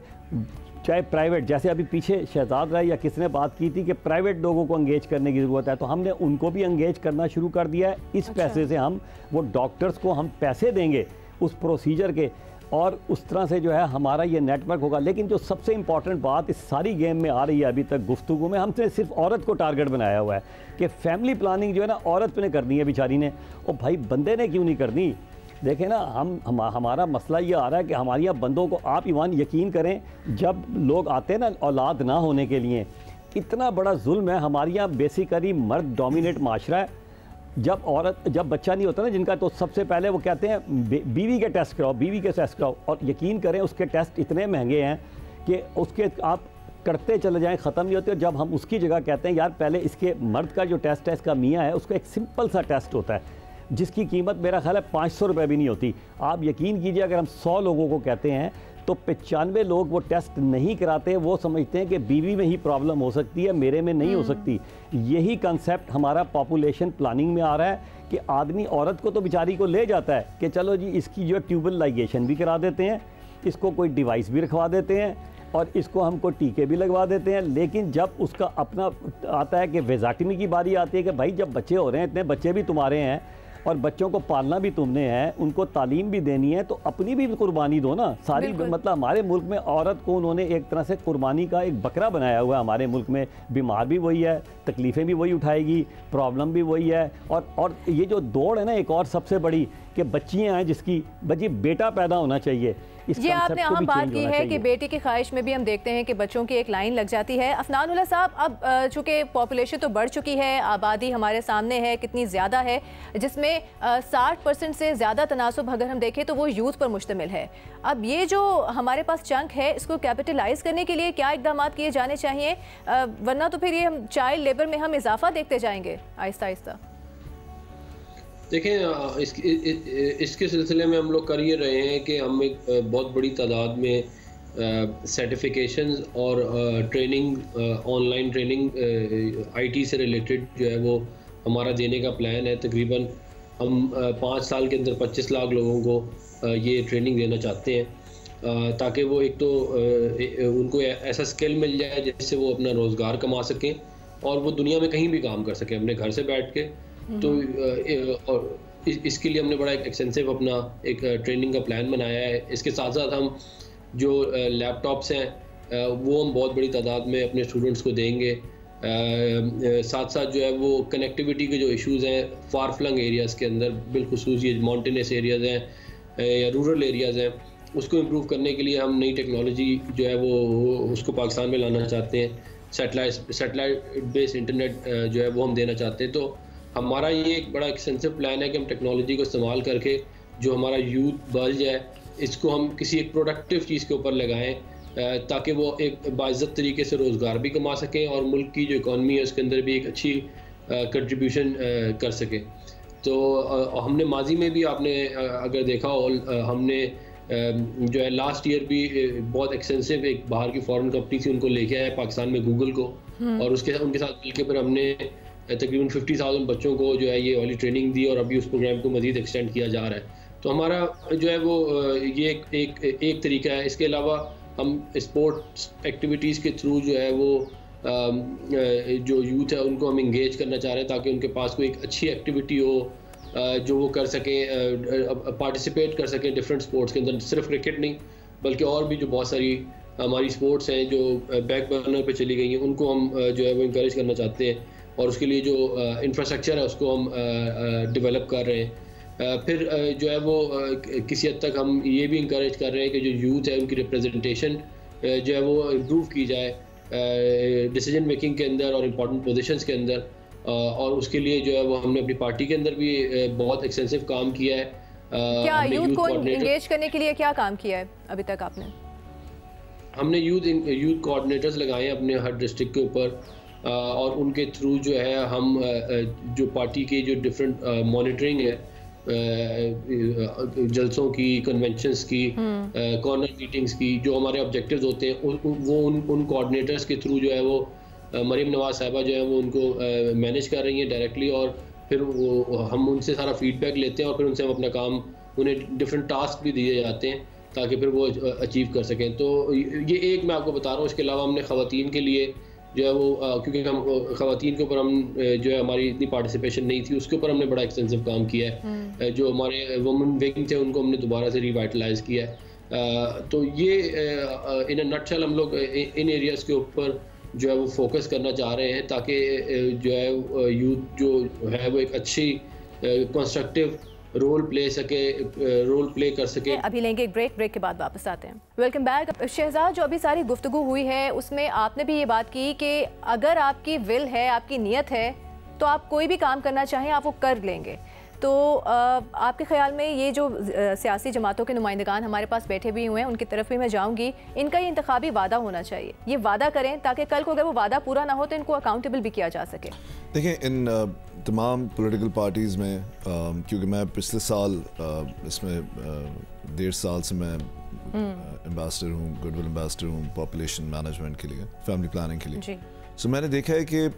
चाहे प्राइवेट, जैसे अभी पीछे शहजाद राय या किसने बात की थी कि प्राइवेट लोगों को एंगेज करने की ज़रूरत है, तो हमने उनको भी एंगेज करना शुरू कर दिया है। इस पैसे से हम वो डॉक्टर्स को हम पैसे देंगे उस प्रोसीजर के, और उस तरह से जो है हमारा ये नेटवर्क होगा। लेकिन जो सबसे इम्पॉर्टेंट बात इस सारी गेम में आ रही है अभी तक गुफ्तगू में, हमने सिर्फ औरत को टारगेट बनाया हुआ है कि फैमिली प्लानिंग जो है ना औरत ने करनी है बेचारी ने, और भाई बंदे ने क्यों नहीं करनी। देखें ना, हमारा मसला ये आ रहा है कि हमारे यहाँ बंदों को, आप ईमान यकीन करें, जब लोग आते हैं ना औलाद ना होने के लिए, इतना बड़ा जुल्म है हमारे यहाँ। बेसिकली मर्द डोमिनेट माशरा है। जब बच्चा नहीं होता ना जिनका, तो सबसे पहले वो कहते हैं बीवी के टेस्ट कराओ, बीवी के टेस्ट कराओ, और यकीन करें उसके टेस्ट इतने महंगे हैं कि उसके आप करते चले जाएं, ख़त्म नहीं होते। जब हम उसकी जगह कहते हैं यार पहले इसके मर्द का जो टेस्ट है, इसका मियाँ है, उसका एक सिंपल सा टेस्ट होता है जिसकी कीमत मेरा ख्याल है 500 रुपये भी नहीं होती। आप यकीन कीजिए, अगर हम 100 लोगों को कहते हैं तो 95 लोग वो टेस्ट नहीं कराते। वो समझते हैं कि बीवी में ही प्रॉब्लम हो सकती है, मेरे में नहीं हो सकती। यही कंसेप्ट हमारा पॉपुलेशन प्लानिंग में आ रहा है कि आदमी औरत को तो बेचारी को ले जाता है कि चलो जी इसकी जो ट्यूबल लाइगेशन भी करा देते हैं, इसको कोई डिवाइस भी रखवा देते हैं, और इसको हमको टीके भी लगवा देते हैं। लेकिन जब उसका अपना आता है कि वेजाटमी की बारी आती है कि भाई जब बच्चे हो रहे हैं, इतने बच्चे भी तुम्हारे हैं और बच्चों को पालना भी तुमने है, उनको तालीम भी देनी है, तो अपनी भी कुर्बानी दो ना सारी। मतलब हमारे मुल्क में औरत को उन्होंने एक तरह से कुर्बानी का एक बकरा बनाया हुआ है। हमारे मुल्क में बीमार भी वही है, तकलीफ़ें भी वही उठाएगी, प्रॉब्लम भी वही है। और ये जो दौड़ है ना एक और सबसे बड़ी कि बच्चियाँ हैं जिसकी बच्ची बेटा पैदा होना चाहिए, ये आपने अहम बात की है कि बेटी की ख्वाहिश में भी हम देखते हैं कि बच्चों की एक लाइन लग जाती है। अफनानुल्लाह साहब, अब चूँकि पॉपुलेशन तो बढ़ चुकी है, आबादी हमारे सामने है कितनी ज़्यादा है, जिसमें 60% से ज़्यादा तनासुब अगर हम देखें तो वो यूथ पर मुश्तमिल है। अब ये जो हमारे पास चंक है, इसको कैपिटलाइज करने के लिए क्या इकदाम किए जाने चाहिए, वरना तो फिर ये हम चाइल्ड लेबर में हम इजाफा देखते जाएंगे आहिस्ता आहिस्ता। देखें, इसके सिलसिले में हम लोग कर ये रहे हैं कि हम एक बहुत बड़ी तादाद में सर्टिफिकेशंस और ट्रेनिंग, ऑनलाइन ट्रेनिंग आईटी से रिलेटेड जो है वो हमारा देने का प्लान है। तकरीबन हम 5 साल के अंदर 25 लाख लोगों को ये ट्रेनिंग देना चाहते हैं, ताकि वो एक तो उनको ऐसा स्किल मिल जाए जिससे वो अपना रोज़गार कमा सकें और वो दुनिया में कहीं भी काम कर सकें अपने घर से बैठ के। तो और इसके लिए हमने बड़ा एक एक्सटेंसिव अपना एक ट्रेनिंग का प्लान बनाया है। इसके साथ साथ हम जो लैपटॉप्स हैं वो हम बहुत बड़ी तादाद में अपने स्टूडेंट्स को देंगे। साथ साथ जो है वो कनेक्टिविटी के जो इश्यूज़ हैं फार फ्लंग एरियाज़ के अंदर, बिलखुसूस ये माउंटेनस एरियाज़ हैं या रूरल एरियाज़ हैं, उसको इम्प्रूव करने के लिए हम नई टेक्नोलॉजी जो है वो उसको पाकिस्तान में लाना चाहते हैं। सेटेलाइट बेस्ड इंटरनेट जो है वो हम देना चाहते हैं। तो हमारा ये एक बड़ा एक्सटेंसिव प्लान है कि हम टेक्नोलॉजी को इस्तेमाल करके जो हमारा यूथ बल्ज है इसको हम किसी एक प्रोडक्टिव चीज़ के ऊपर लगाएं, ताकि वो एक बाइज़्ज़त तरीके से रोज़गार भी कमा सकें और मुल्क की जो इकॉनमी है उसके अंदर भी एक अच्छी कंट्रीब्यूशन कर सकें। तो हमने माजी में भी आपने अगर देखा हो, हमने जो है लास्ट ईयर भी बहुत एक्सटेंसिव एक बाहर की फॉरेन कंपनी थी उनको लेके आया पाकिस्तान में, गूगल को, और उनके साथ मिलकर फिर हमने तकरीबन 50,000 बच्चों को जो है ये वाली ट्रेनिंग दी और अभी उस प्रोग्राम को मज़ीद एक्सटेंड किया जा रहा है। तो हमारा जो है वो ये एक तरीका है। इसके अलावा हम स्पोर्ट्स एक्टिविटीज़ के थ्रू जो है वो जो यूथ है उनको हम इंगेज करना चाह रहे हैं, ताकि उनके पास कोई एक अच्छी एक्टिविटी हो जो वो कर सकें, पार्टिसिपेट कर सकें डिफरेंट स्पोर्ट्स के अंदर। सिर्फ क्रिकेट नहीं बल्कि और भी जो बहुत सारी हमारी स्पोर्ट्स हैं जो बैक बर्नर पे चली गई हैं उनको हम जो है वो इंकरेज करना चाहते हैं, और उसके लिए जो इंफ्रास्ट्रक्चर है उसको हम डेवलप कर रहे हैं। फिर जो है वो किसी हद तक हम ये भी इंकरेज कर रहे हैं कि जो यूथ है उनकी रिप्रेजेंटेशन जो है वो इम्प्रूव की जाए डिसीजन मेकिंग के अंदर और इम्पोर्टेंट पोजीशंस के अंदर, और उसके लिए जो है वो हमने अपनी पार्टी के अंदर भी बहुत एक्सटेंसिव काम किया है। क्या यूथ को इंगेज करने के लिए क्या काम किया है अभी तक आपने? हमने यूथ कोऑर्डिनेटर्स लगाए हैं अपने हर डिस्ट्रिक्ट के ऊपर, और उनके थ्रू जो है हम जो पार्टी के जो डिफरेंट मॉनिटरिंग है जलसों की, कन्वेंशंस की, कॉर्नर मीटिंग्स की, जो हमारे ऑब्जेक्टिव्स होते हैं वो उन कोऑर्डिनेटर्स के थ्रू जो है वो मरीम नवाज साहिबा जो है वो उनको मैनेज कर रही हैं डायरेक्टली, और फिर वो हम उनसे सारा फीडबैक लेते हैं और फिर उनसे हम अपना काम, उन्हें डिफरेंट टास्क भी दिए जाते हैं ताकि फिर वो अचीव कर सकें। तो ये एक मैं आपको बता रहा हूँ। इसके अलावा हमने ख़वातीन के लिए जो है वो क्योंकि हम ख़वातीन के ऊपर हम जो है हमारी इतनी पार्टिसिपेशन नहीं थी, उसके ऊपर हमने बड़ा एक्सटेंसिव काम किया है। जो हमारे वुमेन विंग थे उनको हमने दोबारा से रिवाइटलाइज़ किया है। तो ये इन अ नटशेल हम लोग इन एरियाज़ के ऊपर जो है वो फोकस करना चाह रहे हैं ताकि जो है यूथ जो है वो एक अच्छी कंस्ट्रक्टिव रोल प्ले कर सके। अभी लेंगे एक ब्रेक के बाद वापस आते हैं। Welcome back. शहजाद, जो अभी सारी गुफ्तगू हुई है उसमें आपने भी ये बात की कि अगर आपकी विल है, आपकी नीयत है, तो आप कोई भी काम करना चाहें आप वो कर लेंगे। तो आपके ख्याल में ये जो सियासी जमातों के नुमाइंदगान हमारे पास बैठे हुए हैं उनकी तरफ भी मैं जाऊंगी, इनका ये इंतखाबी वादा होना चाहिए, ये वादा करें ताकि कल को अगर वो वादा पूरा ना हो तो इनको अकाउंटेबल भी किया जा सके। देखिए, इन तमाम पॉलिटिकल पार्टीज़ में क्योंकि मैं पिछले साल इसमें 1.5 साल से मैं एम्बेसडर हूँ, गुडविल एम्बेसडर हूँ पॉपुलेशन मैनेजमेंट के लिए, फैमिली प्लानिंग के लिए। सो मैंने देखा है कि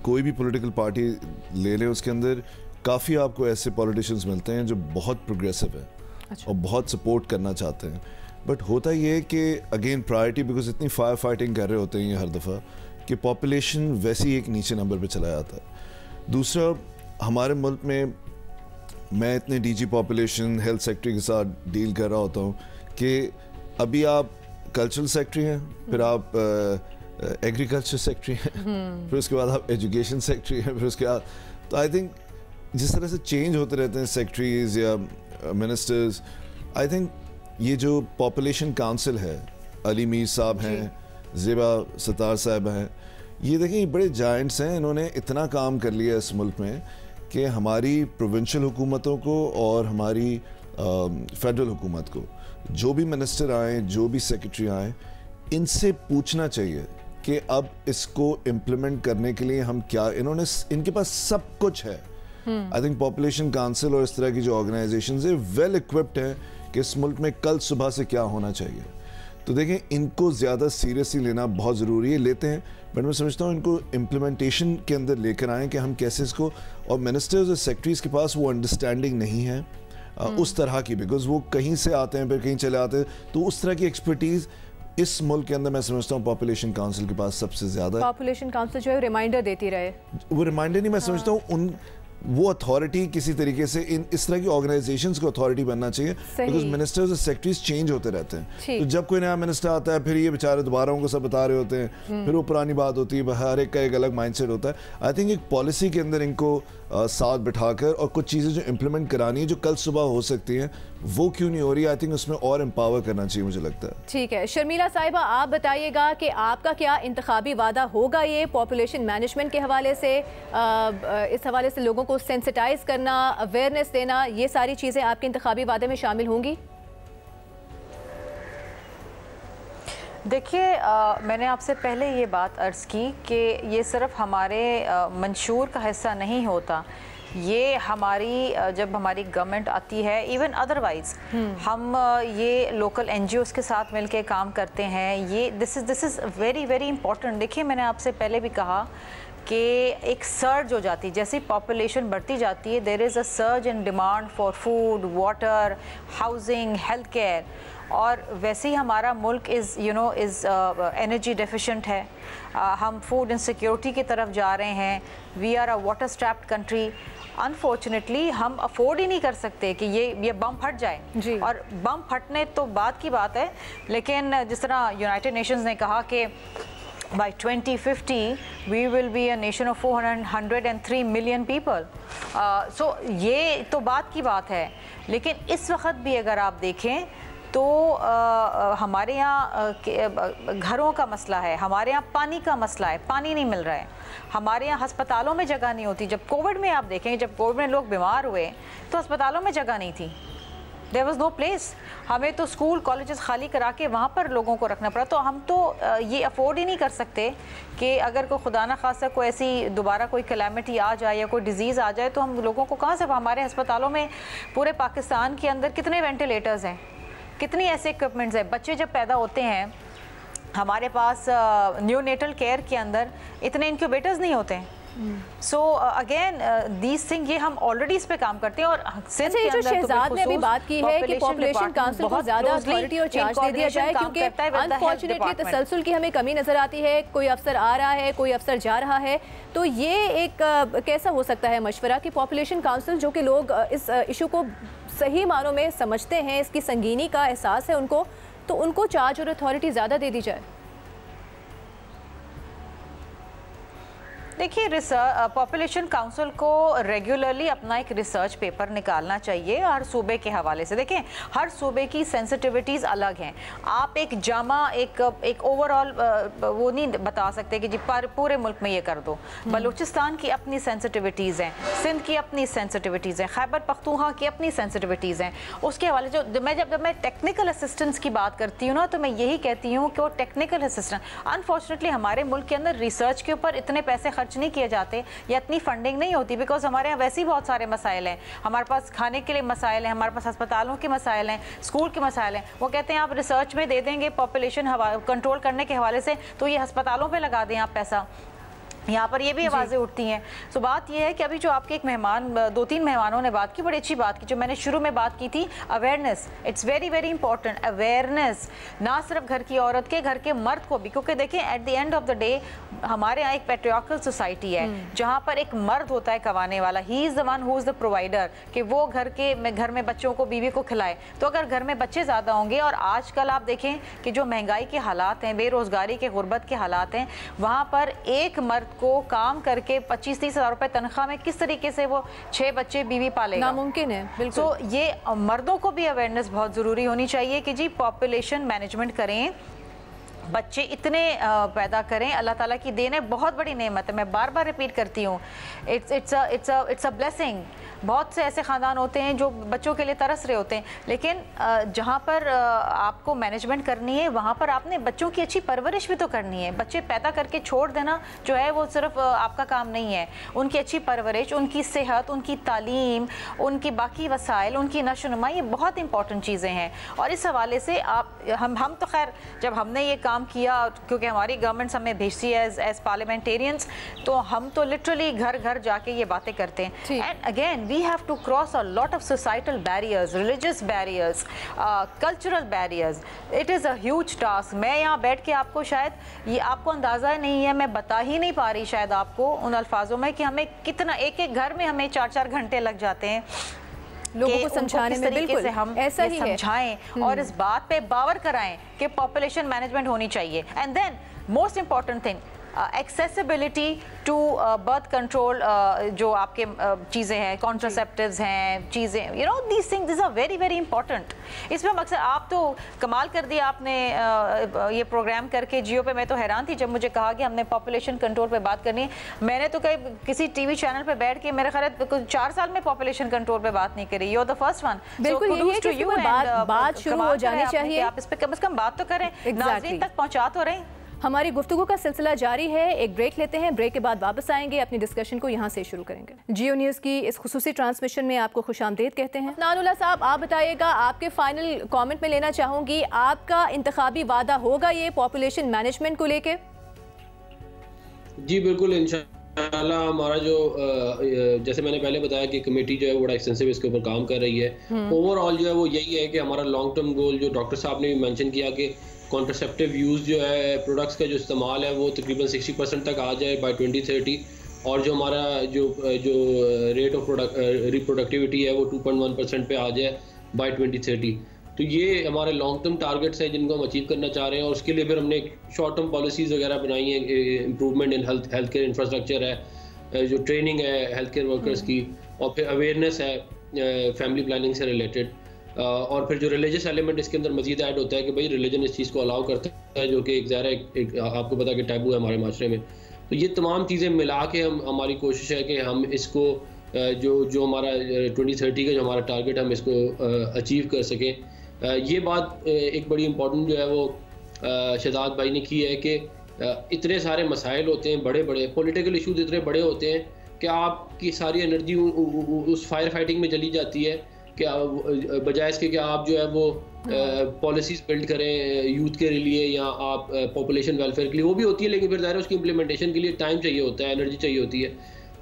कोई भी पॉलिटिकल पार्टी ले ले, उसके अंदर काफ़ी आपको ऐसे पॉलिटिशियंस मिलते हैं जो बहुत प्रोग्रेसिव है और बहुत सपोर्ट करना चाहते हैं। बट होता ये है कि अगेन प्रायोरिटी, बिकॉज इतनी फायर फाइटिंग कर रहे होते हैं ये हर दफ़ा कि पॉपुलेशन वैसे ही एक नीचे नंबर पे चला जाता है। दूसरा, हमारे मुल्क में मैं इतने डीजी पॉपुलेशन हेल्थ सेक्रेटरी के साथ डील कर रहा होता हूँ कि अभी आप कल्चरल सेक्रेटरी हैं, फिर आप एग्रीकल्चर सेक्रेटरी हैं, फिर उसके बाद आप एजुकेशन सेक्रेटरी हैं, फिर उसके बाद तो आई थिंक जिस तरह से चेंज होते रहते हैं सेक्रेटरीज या मिनिस्टर्स, आई थिंक ये जो पॉपुलेशन काउंसिल है, अली मीर साहब हैं, ज़ेबा सत्तार साहब हैं, ये देखें ये बड़े जायंट्स हैं। इन्होंने इतना काम कर लिया इस मुल्क में कि हमारी प्रोविंशियल हुकूमतों को और हमारी फेडरल हुकूमत को जो भी मिनिस्टर आए, जो भी सेक्रेटरी आए, इनसे पूछना चाहिए कि अब इसको इम्प्लीमेंट करने के लिए हम क्या, इनके पास सब कुछ है। आई थिंक पॉपुलेशन काउंसिल और इस तरह की जो ऑर्गेनाइजेशंस है वेल इक्विप्ड हैं कि इस मुल्क में कल सुबह से क्या होना चाहिए। तो देखें, इनको ज़्यादा सीरियसली लेना बहुत ज़रूरी है, लेते हैं, बट मैं समझता हूँ इनको इम्प्लीमेंटेशन के अंदर लेकर आएँ कि हम कैसे इसको, और मिनिस्टर्स और सेक्रेटरीज के पास वो अंडरस्टैंडिंग नहीं है उस तरह की, बिकॉज वो कहीं से आते हैं फिर कहीं चले आते हैं, तो उस तरह की एक्सपर्टीज़ इस मुल्क के अंदर मैं समझता हूँ पॉपुलेशन काउंसिल के पास सबसे ज़्यादा है। पॉपुलेशन काउंसिल जो है रिमाइंडर देती रहे, वो रिमाइंडर नहीं, मैं समझता हूँ वो अथॉरिटी किसी तरीके से इस तरह की ऑर्गेनाइजेशंस को अथॉरिटी बनना चाहिए, बिकॉज मिनिस्टर्स और सेक्रेटरीज चेंज होते रहते हैं। तो जब कोई नया मिनिस्टर आता है फिर ये बेचारे दोबारा उनको सब बता रहे होते हैं, फिर वो पुरानी बात होती है, हर एक का एक अलग माइंडसेट होता है। आई थिंक एक पॉलिसी के अंदर इनको साथ बिठाकर और कुछ चीज़ें जो इम्प्लीमेंट करानी है जो कल सुबह हो सकती हैं, वो क्यों नहीं हो रही, आई थिंक उसमें और एम्पावर करना चाहिए, मुझे लगता है। ठीक है, शर्मिला साहिबा, आप बताइएगा कि आपका क्या इंतखाबी वादा होगा ये पॉपुलेशन मैनेजमेंट के हवाले से, इस हवाले से लोगों को सेंसिटाइज करना, अवेयरनेस देना, ये सारी चीज़ें आपके इंतखाबी वादे में शामिल होंगी? देखिए, मैंने आपसे पहले ये बात अर्ज़ की कि ये सिर्फ हमारे मंशूर का हिस्सा नहीं होता, ये हमारी जब हमारी गवर्नमेंट आती है, इवन अदरवाइज़ हम ये लोकल NGOs के साथ मिलके काम करते हैं, ये this is very very important. देखिए, मैंने आपसे पहले भी कहा कि एक सर्ज हो जाती है, जैसे पॉपुलेशन बढ़ती जाती है, there is a surge in demand for food, water, housing, health care, और वैसे ही हमारा मुल्क इज़ एनर्जी डेफिशिएंट है, हम फूड इनसिक्योरिटी की तरफ जा रहे हैं, we are a water strapped country. Unfortunately हम अफोर्ड ही नहीं कर सकते कि ये बम फट जाए, और बम फटने तो बाद की बात है, लेकिन जिस तरह यूनाइटेड नेशंस ने कहा कि by 2050 we will be a nation of 403 million people. So ये तो बात की बात है, लेकिन इस वक्त भी अगर आप देखें तो हमारे यहाँ घरों का मसला है, हमारे यहाँ पानी का मसला है, पानी नहीं मिल रहा है, हमारे यहाँ अस्पतालों में जगह नहीं होती। जब कोविड में आप देखें, जब कोविड में लोग बीमार हुए तो अस्पतालों में जगह नहीं थी, देयर वाज नो प्लेस, हमें तो स्कूल कॉलेजेस खाली करा के वहाँ पर लोगों को रखना पड़ा। तो हम तो ये अफोर्ड ही नहीं कर सकते कि अगर कोई खुदा न खासा कोई ऐसी दोबारा कोई कैलामिटी आ जाए या कोई डिजीज़ आ जाए तो हम लोगों को कहाँ से, हमारे अस्पतालों में पूरे पाकिस्तान के अंदर कितने वेंटिलेटर्स हैं, कितनी ऐसे इक्विपमेंट्स हैं, बच्चे जब पैदा होते हैं हमारे पास न्यूनेटल केयर के अंदर इतने इंक्यूबेटर्स नहीं होते हैं, सो अगेन दीज थिंग ये हम ऑलरेडी इस पे काम करते हैं। और अच्छा, ये जो शहजाद ने अभी बात की है कि पॉपुलेशन काउंसिल को ज्यादा अथॉरिटी और चार्ज दे दिया जाए, क्योंकि अनफॉर्चुनेटली तसलसल की हमें कमी नजर आती है, कोई अफसर आ रहा है, कोई अफसर जा रहा है, तो ये एक कैसा हो सकता है मशवरा कि पॉपुलेशन काउंसिल, जो कि लोग इस इशू को सही मानों में समझते हैं, इसकी संगीनी का एहसास है उनको, तो उनको चार्ज और अथॉरिटी ज़्यादा दे दी जाए? देखिए, पॉपुलेशन काउंसिल को रेगुलरली अपना एक रिसर्च पेपर निकालना चाहिए हर सूबे के हवाले से। देखें, हर सूबे की सेंसिटिविटीज़ अलग हैं। आप एक जामा एक ओवरऑल वो नहीं बता सकते कि जी पूरे मुल्क में ये कर दो। बलूचिस्तान की अपनी सेंसिटिविटीज़ हैं, सिंध की अपनी सेंसिटिविटीज़ हैं, खैबर पख्तूनख्वा की अपनी सेंसिटिविटीज़ हैं। उसके हवाले जो जब मैं टेक्निकल असिस्टेंस की बात करती हूँ ना, तो मैं यही कहती हूँ कि वो टेक्निकल असिस्टेंट, अनफॉर्चुनेटली हमारे मुल्क के अंदर रिसर्च के ऊपर इतने पैसे खर्च नहीं किए जाते या इतनी फंडिंग नहीं होती, बिकॉज हमारे यहाँ वैसे ही बहुत सारे मसाइल हैं। हमारे पास खाने के लिए मसाइल हैं, हमारे पास अस्पतालों के मसाइल हैं, स्कूल के मसाइल हैं। वो कहते हैं आप रिसर्च में दे देंगे पॉपुलेशन कंट्रोल करने के हवाले से, तो ये अस्पतालों पे लगा दें आप पैसा। यहाँ पर ये भी आवाज़ें उठती हैं। सो बात यह है कि अभी जो आपके एक मेहमान, 2-3 मेहमानों ने बात की, बड़ी अच्छी बात की, जो मैंने शुरू में बात की थी, awareness. It's very very important awareness, ना सिर्फ घर की औरत के, घर के मर्द को भी, क्योंकि देखें at the end of the day हमारे यहाँ एक पैट्रियार्कल सोसाइटी है जहाँ पर एक मर्द होता है कमाने वाला, he is the one who is the provider, कि वो घर में बच्चों को, बीवी को खिलाए। तो अगर घर में बच्चे ज़्यादा होंगे, और आजकल आप देखें कि जो महंगाई के हालात हैं, बेरोज़गारी के, गुर्बत के हालात हैं, वहाँ पर एक मर्द को काम करके 25-30 हज़ार रुपए तनख्वाह में किस तरीके से वो 6 बच्चे बीवी पालेगा? नामुमकिन है, बिल्कुल। तो ये मर्दों को भी अवेयरनेस बहुत ज़रूरी होनी चाहिए कि जी पॉपुलेशन मैनेजमेंट करें, बच्चे इतने पैदा करें। अल्लाह ताला की देन है, बहुत बड़ी नेमत है। मैं बार बार रिपीट करती हूँ, इट्स अ ब्लेसिंग। बहुत से ऐसे ख़ानदान होते हैं जो बच्चों के लिए तरस रहे होते हैं, लेकिन जहाँ पर आपको मैनेजमेंट करनी है, वहाँ पर आपने बच्चों की अच्छी परवरिश भी तो करनी है। बच्चे पैदा करके छोड़ देना जो है वो सिर्फ आपका काम नहीं है। उनकी अच्छी परवरिश, उनकी सेहत, उनकी तालीम, उनकी बाकी वसाइल, उनकी नशोनुमा, ये बहुत इंपॉर्टेंट चीज़ें हैं। और इस हवाले से हम तो खैर जब हमने ये काम किया, क्योंकि हमारी गवर्नमेंट हमें भेजती है एज पार्लियामेंटेरियंस, तो हम तो लिटरली घर घर जाके ये बातें करते हैं। And again we have to cross a lot of societal barriers, religious barriers, cultural barriers. It is a huge task. मैं यहाँ बैठ के आपको शायद ये आपको अंदाज़ा नहीं है, मैं बता ही नहीं पा रही शायद आपको उन अल्फाजों में कि हमें कितना एक घर में हमें 4-4 घंटे लग जाते हैं लोगों को समझाने में। बिल्कुल से हम ऐसा ही समझाएं और इस बात पे बावर कराएं कि पॉपुलेशन मैनेजमेंट होनी चाहिए। And then most important thing, accessibility to birth control, जो आपके चीज़ें हैं, कॉन्ट्रासेप्टिव्स हैं, चीज़ें, you know these things, this are very very important. इसमें मकसद आप तो कमाल कर दिया आपने ये प्रोग्राम करके जियो पे। मैं तो हैरान थी जब मुझे कहा कि हमने पॉपुलेशन कंट्रोल पे बात करनी है। मैंने तो कहीं किसी टीवी चैनल पे बैठ के मेरे ख्याल 4 साल में पॉपुलेशन कंट्रोल पे बात नहीं करी। You are the first one. बिल्कुल, बात शुरू हो जानी चाहिए, आप इस पे कम से कम बात तो करें, नाज़रीन तक पहुँचा तो रहे। हमारी गुफ्तगू का सिलसिला जारी है। एक ब्रेक लेते हैं, ब्रेक के बाद वापस आएंगे, अपनी डिस्कशन को यहाँ से शुरू करेंगे। जियो न्यूज़ की इस खुसूसी ट्रांसमिशन में आपको खुशामदीद कहते हैं। नानुल्लाह साहब, आप बताइएगा, आपके फाइनल कमेंट में लेना चाहूँगी, आपका इंतखाबी वादा होगा ये पॉपुलेशन मैनेजमेंट को लेके? जी बिल्कुल, इंशाअल्लाह। हमारा जो जैसे मैंने पहले बताया कि कमेटी जो है बड़ा एक्सटेंसिव इसके ऊपर काम कर रही है। ओवरऑल जो है वो यही है कि हमारा लॉन्ग टर्म गोल, जो डॉक्टर साहब ने भी मेंशन किया, कि कॉन्ट्रासेप्टिव यूज़ जो है, प्रोडक्ट्स का जो इस्तेमाल है वो तकरीबन 60% तक आ जाए बाय 2030, और जो हमारा जो रेट ऑफ रिप्रोडक्टिविटी है वो 2.1% पे आ जाए बाय 2030। तो ये हमारे लॉन्ग टर्म टारगेट्स हैं जिनको हम अचीव करना चाह रहे हैं। और उसके लिए फिर हमने शॉर्ट टर्म पॉलिसीज़ वगैरह बनाई हैं, improvement in health care infrastructure है, जो ट्रेनिंग है हेल्थ केयर वर्कर्स की, और फिर अवेयरनेस है फैमिली प्लानिंग से रिलेटेड, और फिर जो रिलीजियस एलिमेंट इसके अंदर मजीद ऐड होता है कि भाई रिलीजन इस चीज़ को अलाउ करता है, जो कि एक ज़ाहिर एक आपको पता कि टैबू है हमारे माशरे में। तो ये तमाम चीज़ें मिला के हमारी कोशिश है कि हम इसको जो हमारा 2030 का जो हमारा टारगेट, हम इसको अचीव कर सकें। ये बात एक बड़ी इंपॉर्टेंट जो है वो शहजाद भाई ने की है कि इतने सारे मसाइल होते हैं, बड़े बड़े पॉलिटिकल इशूज़ इतने बड़े होते हैं कि आपकी सारी एनर्जी उस फायर फाइटिंग में चली जाती है क्या बजाय इसके कि आप जो है वो पॉलिसीज बिल्ड करें यूथ के लिए या आप पॉपुलेशन वेलफेयर के लिए, वो भी होती है, लेकिन फिर ज़ाहिर है उसकी इम्प्लीमेंटेशन के लिए टाइम चाहिए होता है, एनर्जी चाहिए होती है।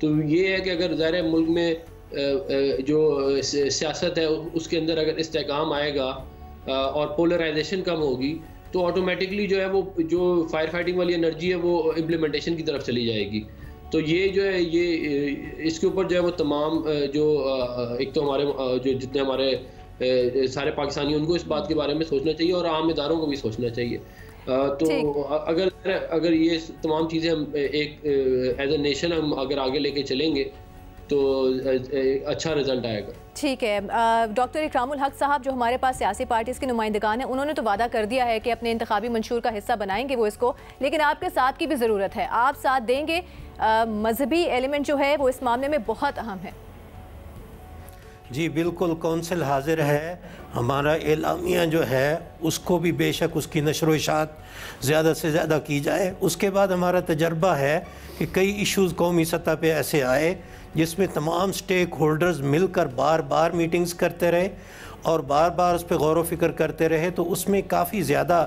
तो ये है कि अगर ज़ाहिर है मुल्क में जो सियासत है उसके अंदर अगर इस्तेहकाम आएगा और पोलराइजेशन कम होगी तो ऑटोमेटिकली जो है वो जो फायर फाइटिंग वाली एनर्जी है वो इम्प्लीमेंटेशन की तरफ चली जाएगी। तो ये जो है ये इसके ऊपर जो है वो तमाम जो एक तो हमारे जो जितने हमारे सारे पाकिस्तानी उनको इस बात के बारे में सोचना चाहिए और आम इदारों को भी सोचना चाहिए। तो अगर ये तमाम चीज़ें हम एक एज ए नेशन हम अगर आगे लेके चलेंगे तो अच्छा रिजल्ट आएगा। ठीक है। डॉक्टर इकरामुल हक साहब, जो हमारे पास सियासी पार्टीज़ के नुमाइंदगान हैं, उन्होंने तो वादा कर दिया है कि अपने इंतखाबी मंशूर का हिस्सा बनाएंगे वो इसको, लेकिन आपके साथ की भी ज़रूरत है। आप साथ देंगे? मजहबी एलिमेंट जो है वो इस मामले में बहुत अहम है। जी बिल्कुल, कौंसिल हाजिर है। हमारा एलामिया जो है उसको भी बेशक उसकी नशर व इशात ज़्यादा से ज़्यादा की जाए। उसके बाद हमारा तजर्बा है कि कई इश्यूज़ कौमी सतह पे ऐसे आए जिसमें तमाम स्टेक होल्डर्स मिलकर बार बार मीटिंग्स करते रहे और बार बार उस पर गौर व फिक्र करते रहे, तो उसमें काफ़ी ज़्यादा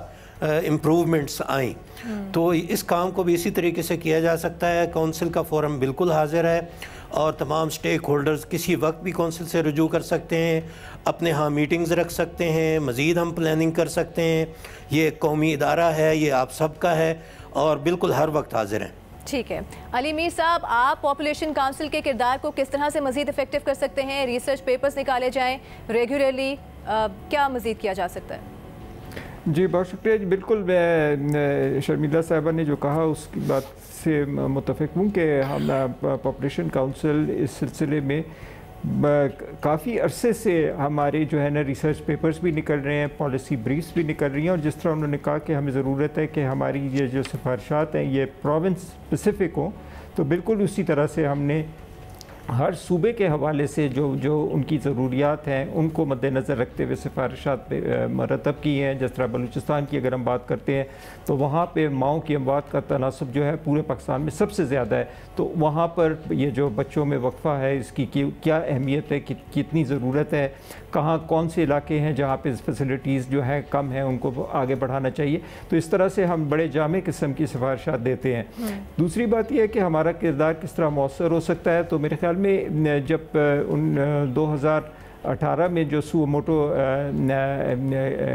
इम्प्रूवमेंट्स आई। तो इस काम को भी इसी तरीके से किया जा सकता है। कौंसिल का फोरम बिल्कुल हाजिर है और तमाम स्टेक होल्डर्स किसी वक्त भी कौंसिल से रुजू कर सकते हैं, अपने यहाँ मीटिंग्स रख सकते हैं, मज़ीद हम प्लानिंग कर सकते हैं। ये कौमी इदारा है, ये आप सबका है और बिल्कुल हर वक्त हाजिर हैं। ठीक है। अली मीर साहब, आप पॉपुलेशन काउंसिल के किरदार को किस तरह से मज़ीद इफेक्टिव कर सकते हैं? रिसर्च पेपर्स निकाले जाएँ रेगुलरली, क्या मज़ीद किया जा सकता है? जी बहुत शुक्रिया। जी बिल्कुल, शर्मिला साहिबा ने जो कहा उसकी बात से मुतफिक हूँ कि हम पॉपुलेशन काउंसिल इस सिलसिले में काफ़ी अरसे से हमारे जो है ना रिसर्च पेपर्स भी निकल रहे हैं, पॉलिसी ब्रीफ्स भी निकल रही हैं, और जिस तरह उन्होंने कहा कि हमें ज़रूरत है कि हमारी ये जो सिफारिशात हैं ये प्रोविंस स्पेसिफ़िक हों, तो बिल्कुल उसी तरह से हमने हर सूबे के हवाले से जो उनकी ज़रूरियात हैं उनको मद्देनज़र रखते हुए सिफारिशात मरतब की हैं। जिस तरह बलूचिस्तान की अगर हम बात करते हैं तो वहाँ पे माओं की अमवात का तनासब जो है पूरे पाकिस्तान में सबसे ज़्यादा है, तो वहाँ पर ये जो बच्चों में वक्फ़ा है इसकी क्या अहमियत है, कितनी ज़रूरत है, कहाँ कौन से इलाके हैं जहाँ पे फैसिलिटीज़ जो हैं कम हैं, उनको आगे बढ़ाना चाहिए। तो इस तरह से हम बड़े जामे किस्म की सिफारिशात देते हैं। दूसरी बात यह है कि हमारा किरदार किस तरह मौसर हो सकता है, तो मेरे ख्याल में जब 2018 में जो सुओ मोटो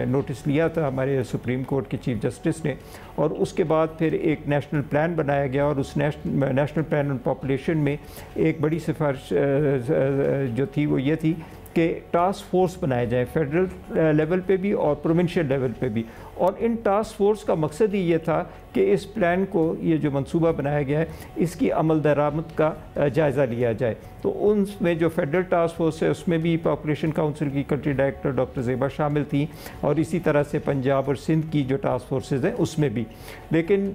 नोटिस लिया था हमारे सुप्रीम कोर्ट के चीफ जस्टिस ने, और उसके बाद फिर एक नेशनल प्लान बनाया गया, और उस नेशनल प्लान ऑन पॉपुलेशन में एक बड़ी सिफारिश जो थी वो ये थी कि टास्क फोर्स बनाए जाए फेडरल लेवल पे भी और प्रोविंशियल लेवल पे भी, और इन टास्क फोर्स का मकसद ही ये था कि इस प्लान को, ये जो मंसूबा बनाया गया है, इसकी अमल दरामद का जायज़ा लिया जाए। तो उनमें जो फेडरल टास्क फोर्स है उसमें भी पॉपुलेशन काउंसिल की कंट्री डायरेक्टर डॉक्टर ज़ेबा शामिल थी, और इसी तरह से पंजाब और सिंध की जो टास्क फोर्सेज हैं उसमें भी। लेकिन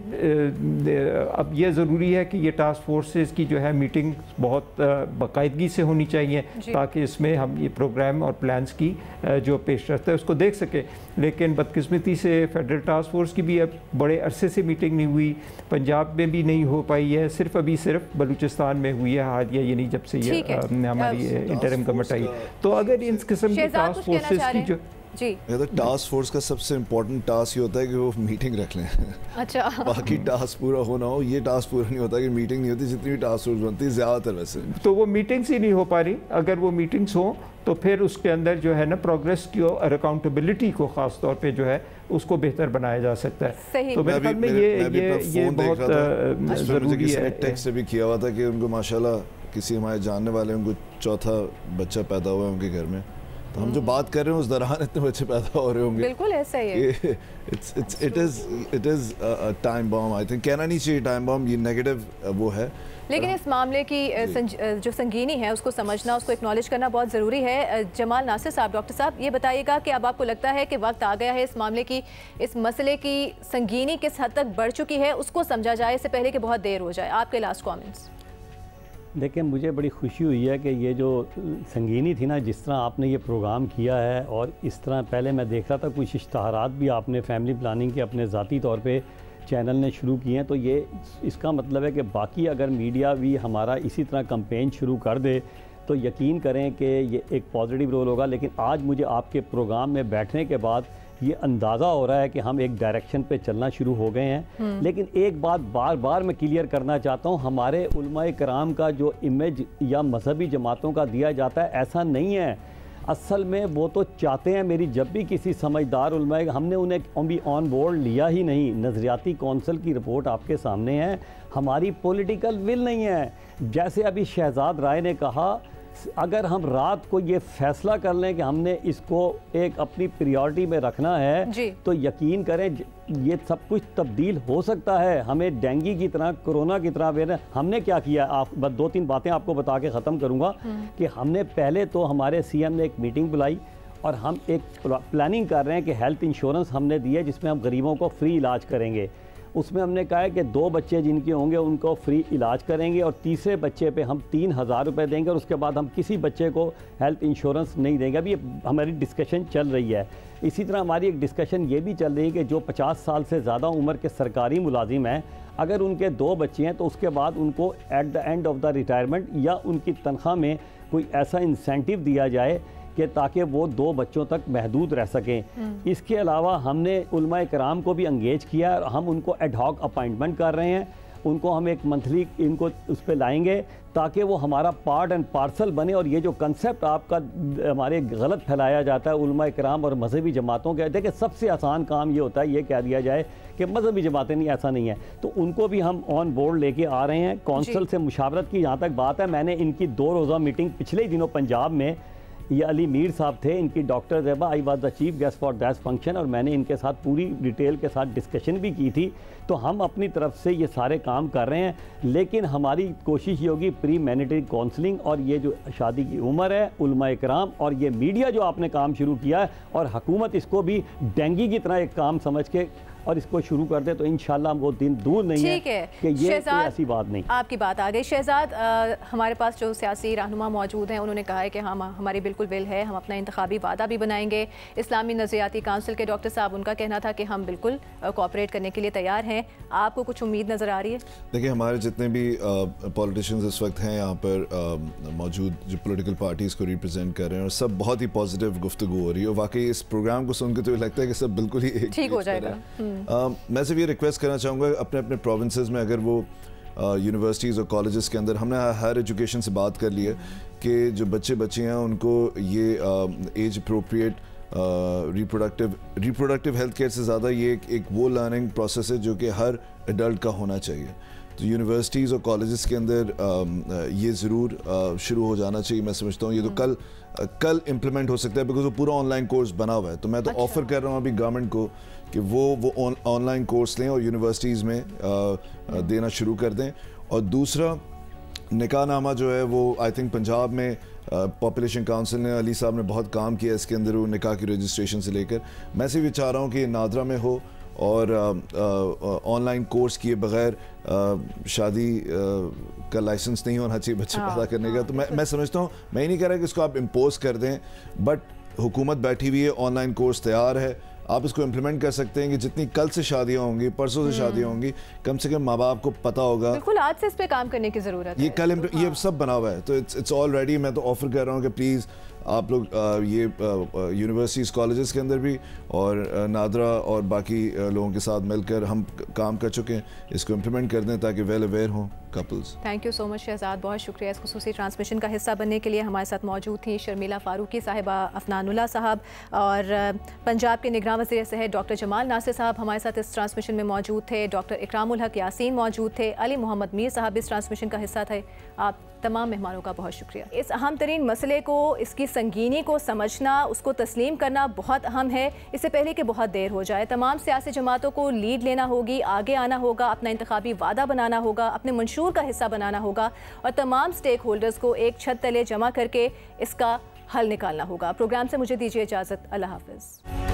अब यह ज़रूरी है कि ये टास्क फोर्सेज की जो है मीटिंग बहुत बाकायदगी से होनी चाहिए ताकि इसमें हम ये प्रोग्राम और प्लान्स की जो पेशरफ्त है उसको देख सकें। लेकिन बदकिस्मती से फेडरल टास्क फोर्स की भी अब बड़े अरसे से मीटिंग नहीं हुई, पंजाब में भी नहीं हो पाई है, सिर्फ बलूचिस्तान में हुई है हालिया, ये नहीं जब से ये हमारी इंटरिम गवर्नमेंट आई। तो अगर इन किस्म के टास्क फोर्सेस की जो टास्क फोर्स का सबसे इम्पोर्टेंट टास्क ये होता है कि वो मीटिंग रख लें। अच्छा। बाकी टास्क पूरा होना हो, ये टास्क पूरा नहीं होता कि मीटिंग नहीं होती, जितनी भी टास्क फोर्स बनती है ज़्यादातर वैसे तो वो मीटिंग्स ही नहीं हो पा रही। अगर वो मीटिंग्स हो तो फिर उसके अंदर जो है ना प्रोग्रेस की और अकाउंटेबिलिटी को ख़ास तौर पे जो है उसको बेहतर बनाया जा सकता है। सही। तो मेरे ख्याल में ये बहुत ज़रूरी है। टेक्स्ट से भी किया हुआ था कि उनको माशाल्लाह किसी हमारे जानने वाले उनको चौथा बच्चा पैदा हुआ है उनके घर में, तो हम जो बात कर रहे हैं उस दौरान इतने बच्चे पैदा हो रहे होंगे। बिल्कुल ऐसा ही है। It is time bomb. I think कहना नहीं चाहिए टाइम बॉम्ब, ये नेगेटिव वो है, लेकिन इस मामले की जो संगीनी है उसको समझना, उसको एक्नॉलेज करना बहुत ज़रूरी है। जमाल नासिर साहब, डॉक्टर साहब, ये बताइएगा कि अब आपको लगता है कि वक्त आ गया है इस मामले की, इस मसले की संगीनी किस हद तक बढ़ चुकी है उसको समझा जाए इससे पहले कि बहुत देर हो जाए? आपके लास्ट कमेंट्स। देखिए, मुझे बड़ी खुशी हुई है कि ये जो संगीनी थी ना, जिस तरह आपने ये प्रोग्राम किया है, और इस तरह पहले मैं देख रहा था कुछ इश्तहारात भी आपने फैमिली प्लानिंग के अपने ज़ाती तौर पे चैनल ने शुरू किए हैं, तो ये इसका मतलब है कि बाकी अगर मीडिया भी हमारा इसी तरह कैंपेन शुरू कर दे तो यकीन करें कि ये एक पॉजिटिव रोल होगा। लेकिन आज मुझे आपके प्रोग्राम में बैठने के बाद ये अंदाज़ा हो रहा है कि हम एक डायरेक्शन पे चलना शुरू हो गए हैं। लेकिन एक बात बार बार मैं क्लियर करना चाहता हूँ, हमारे उलमाए कराम का जो इमेज या मजहबी जमातों का दिया जाता है ऐसा नहीं है। असल में वो तो चाहते हैं मेरी जब भी किसी समझदार उलमाए, हमने उन्हें अभी ऑन बोर्ड लिया ही नहीं। नज़रियाती कौंसिल की रिपोर्ट आपके सामने है, हमारी पॉलिटिकल विल नहीं है। जैसे अभी शहजाद राय ने कहा, अगर हम रात को ये फैसला कर लें कि हमने इसको एक अपनी प्रायोरिटी में रखना है तो यकीन करें ये सब कुछ तब्दील हो सकता है। हमें डेंगू की तरह, कोरोना की तरह हमने क्या किया, आप बस 2-3 बातें आपको बता के ख़त्म करूँगा कि हमने पहले तो हमारे सीएम ने एक मीटिंग बुलाई और हम एक प्लानिंग कर रहे हैं कि हेल्थ इंश्योरेंस हमने दी है जिसमें हम गरीबों को फ्री इलाज करेंगे। उसमें हमने कहा है कि 2 बच्चे जिनके होंगे उनको फ्री इलाज करेंगे और तीसरे बच्चे पे हम 3,000 रुपये देंगे और उसके बाद हम किसी बच्चे को हेल्थ इंश्योरेंस नहीं देंगे। अभी हमारी डिस्कशन चल रही है। इसी तरह हमारी एक डिस्कशन ये भी चल रही है कि जो 50 साल से ज़्यादा उम्र के सरकारी मुलाजिम हैं, अगर उनके 2 बच्चे हैं तो उसके बाद उनको at the end of the retirement या उनकी तनख्वाह में कोई ऐसा इंसेंटिव दिया जाए कि ताकि वो 2 बच्चों तक महदूद रह सकें। इसके अलावा हमने उलमाए कराम को भी एंगेज किया और हम उनको एड हॉक अपॉइंटमेंट कर रहे हैं। उनको हम एक मंथली इनको उस पर लाएंगे ताकि वो हमारा पार्ट एंड पार्सल बने। और ये जो कंसेप्ट आपका हमारे गलत फैलाया जाता है उलमाए कराम और मजहबी जमातों के, देखिए सबसे आसान काम ये होता है ये कह दिया जाए कि मजहबी जमातें नहीं, ऐसा नहीं है। तो उनको भी हम ऑन बोर्ड लेके आ रहे हैं। कौंसिल से मुशावरत की जहाँ तक बात है, मैंने इनकी 2 रोज़ा मीटिंग पिछले ही दिनों पंजाब में, ये अली मीर साहब थे, इनकी doctor Zeba, I was the chief guest for that function, और मैंने इनके साथ पूरी डिटेल के साथ डिस्कशन भी की थी। तो हम अपनी तरफ से ये सारे काम कर रहे हैं, लेकिन हमारी कोशिश ये होगी प्री मैनिटरी काउंसलिंग और ये जो शादी की उम्र है, उलमाए कराम और ये मीडिया जो आपने काम शुरू किया है और हुकूमत इसको भी डेंगू की तरह एक काम समझ के और इसको शुरू कर दे तो इंशाल्लाह वो दिन दूर नहीं है कि ये कोई ऐसी बात नहीं। आपकी बात आ गई शहजाद। हमारे पास जो सियासी रहनुमा मौजूद हैं उन्होंने कहा है कि हम हमारी बिल्कुल विल है, हम अपना इंतखाबी वादा भी बनाएंगे। इस्लामी नज़रियाती काउंसिल के डॉक्टर साहब, उनका कहना था कि हम बिल्कुल कोऑपरेट करने के लिए तैयार हैं। आपको कुछ उम्मीद नज़र आ रही है? देखिए, हमारे जितने भी पॉलिटिशियंस इस वक्त हैं यहाँ पर मौजूद, जो पॉलिटिकल पार्टीज़ को रिप्रेजेंट कर रहे हैं, और सब बहुत ही पॉजिटिव गुफ्तगू हो रही है। वाकई इस प्रोग्राम को सुन के तो लगता है कि सब बिल्कुल ही ठीक हो जाएगा। मैं सिर्फ ये रिक्वेस्ट करना चाहूँगा, अपने अपने प्रोविंसेस में अगर वो यूनिवर्सिटीज़ और कॉलेजेस के अंदर, हमने हायर एजुकेशन से बात कर ली है कि जो बच्चे हैं उनको ये age appropriate reproductive health care से ज़्यादा ये एक वो लर्निंग प्रोसेस है जो कि हर एडल्ट का होना चाहिए। तो यूनिवर्सिटीज़ और कॉलेजेस के अंदर ये ज़रूर शुरू हो जाना चाहिए। मैं समझता हूँ ये तो कल इम्प्लीमेंट हो सकता है, बिकॉज वो पूरा ऑनलाइन कोर्स बना हुआ है। तो मैं तो ऑफ़र कर रहा हूँ अभी गवर्नमेंट को कि वो ऑनलाइन कोर्स लें और यूनिवर्सिटीज़ में देना शुरू कर दें। और दूसरा, निकाहनामा जो है वो आई थिंक पंजाब में पॉपुलेशन काउंसिल ने, अली साहब ने बहुत काम किया इसके अंदर, वो निकाह की रजिस्ट्रेशन से लेकर। मैं सिर्फ चाह रहा हूँ कि नादरा में हो और ऑनलाइन कोर्स किए बगैर शादी का लाइसेंस नहीं होना चाहिए बच्चे पैदा करने का। तो मैं समझता हूँ, मैं ही नहीं कह रहा कि इसको आप इम्पोज कर दें, बट हुकूमत बैठी हुई है, ऑनलाइन कोर्स तैयार है, आप इसको इम्प्लीमेंट कर सकते हैं कि जितनी कल से शादियाँ होंगी, परसों से शादियाँ होंगी, कम से कम माँ बाप को पता होगा। बिल्कुल, आज से इस पे काम करने की ज़रूरत है। ये सब बना हुआ है, तो इट्स ऑल रेडी। मैं तो ऑफर कर रहा हूँ कि प्लीज़ आप लोग ये यूनिवर्सिटीज़ कॉलेजेस के अंदर भी और नादरा और बाकी लोगों के साथ मिलकर हम काम कर चुके हैं, इसको इम्प्लीमेंट कर दें ताकि वेल अवेयर हों couples. Thank you so much Shahzad, बहुत शुक्रिया इस खुसूसी ट्रांसमिशन का हिस्सा बनने के लिए। हमारे साथ मौजूद थी शर्मिला फारूकी साहिबा, अफनानुल्लाह साहब और पंजाब के निगरान वज़ीर सेहत डॉक्टर जमाल नासिर साहब हमारे साथ इस ट्रांसमिशन में मौजूद थे। डॉक्टर इकरामुल हक यासीन मौजूद थे। अली मोहम्मद मीर साहब इस ट्रांसमिशन का हिस्सा थे। आप तमाम मेहमानों का बहुत शुक्रिया। इस अहम तरीन मसले को, इसकी संगीनी को समझना, उसको तस्लीम करना बहुत अहम है, इससे पहले कि बहुत देर हो जाए। तमाम सियासी जमातों को लीड लेना होगी, आगे आना होगा, अपना इंतखाबी वादा बनाना होगा, अपने मंशूर का हिस्सा बनाना होगा और तमाम स्टेक होल्डर्स को एक छत तले जमा करके इसका हल निकालना होगा। प्रोग्राम से मुझे दीजिए इजाज़त। अल्लाह हाफ़िज़।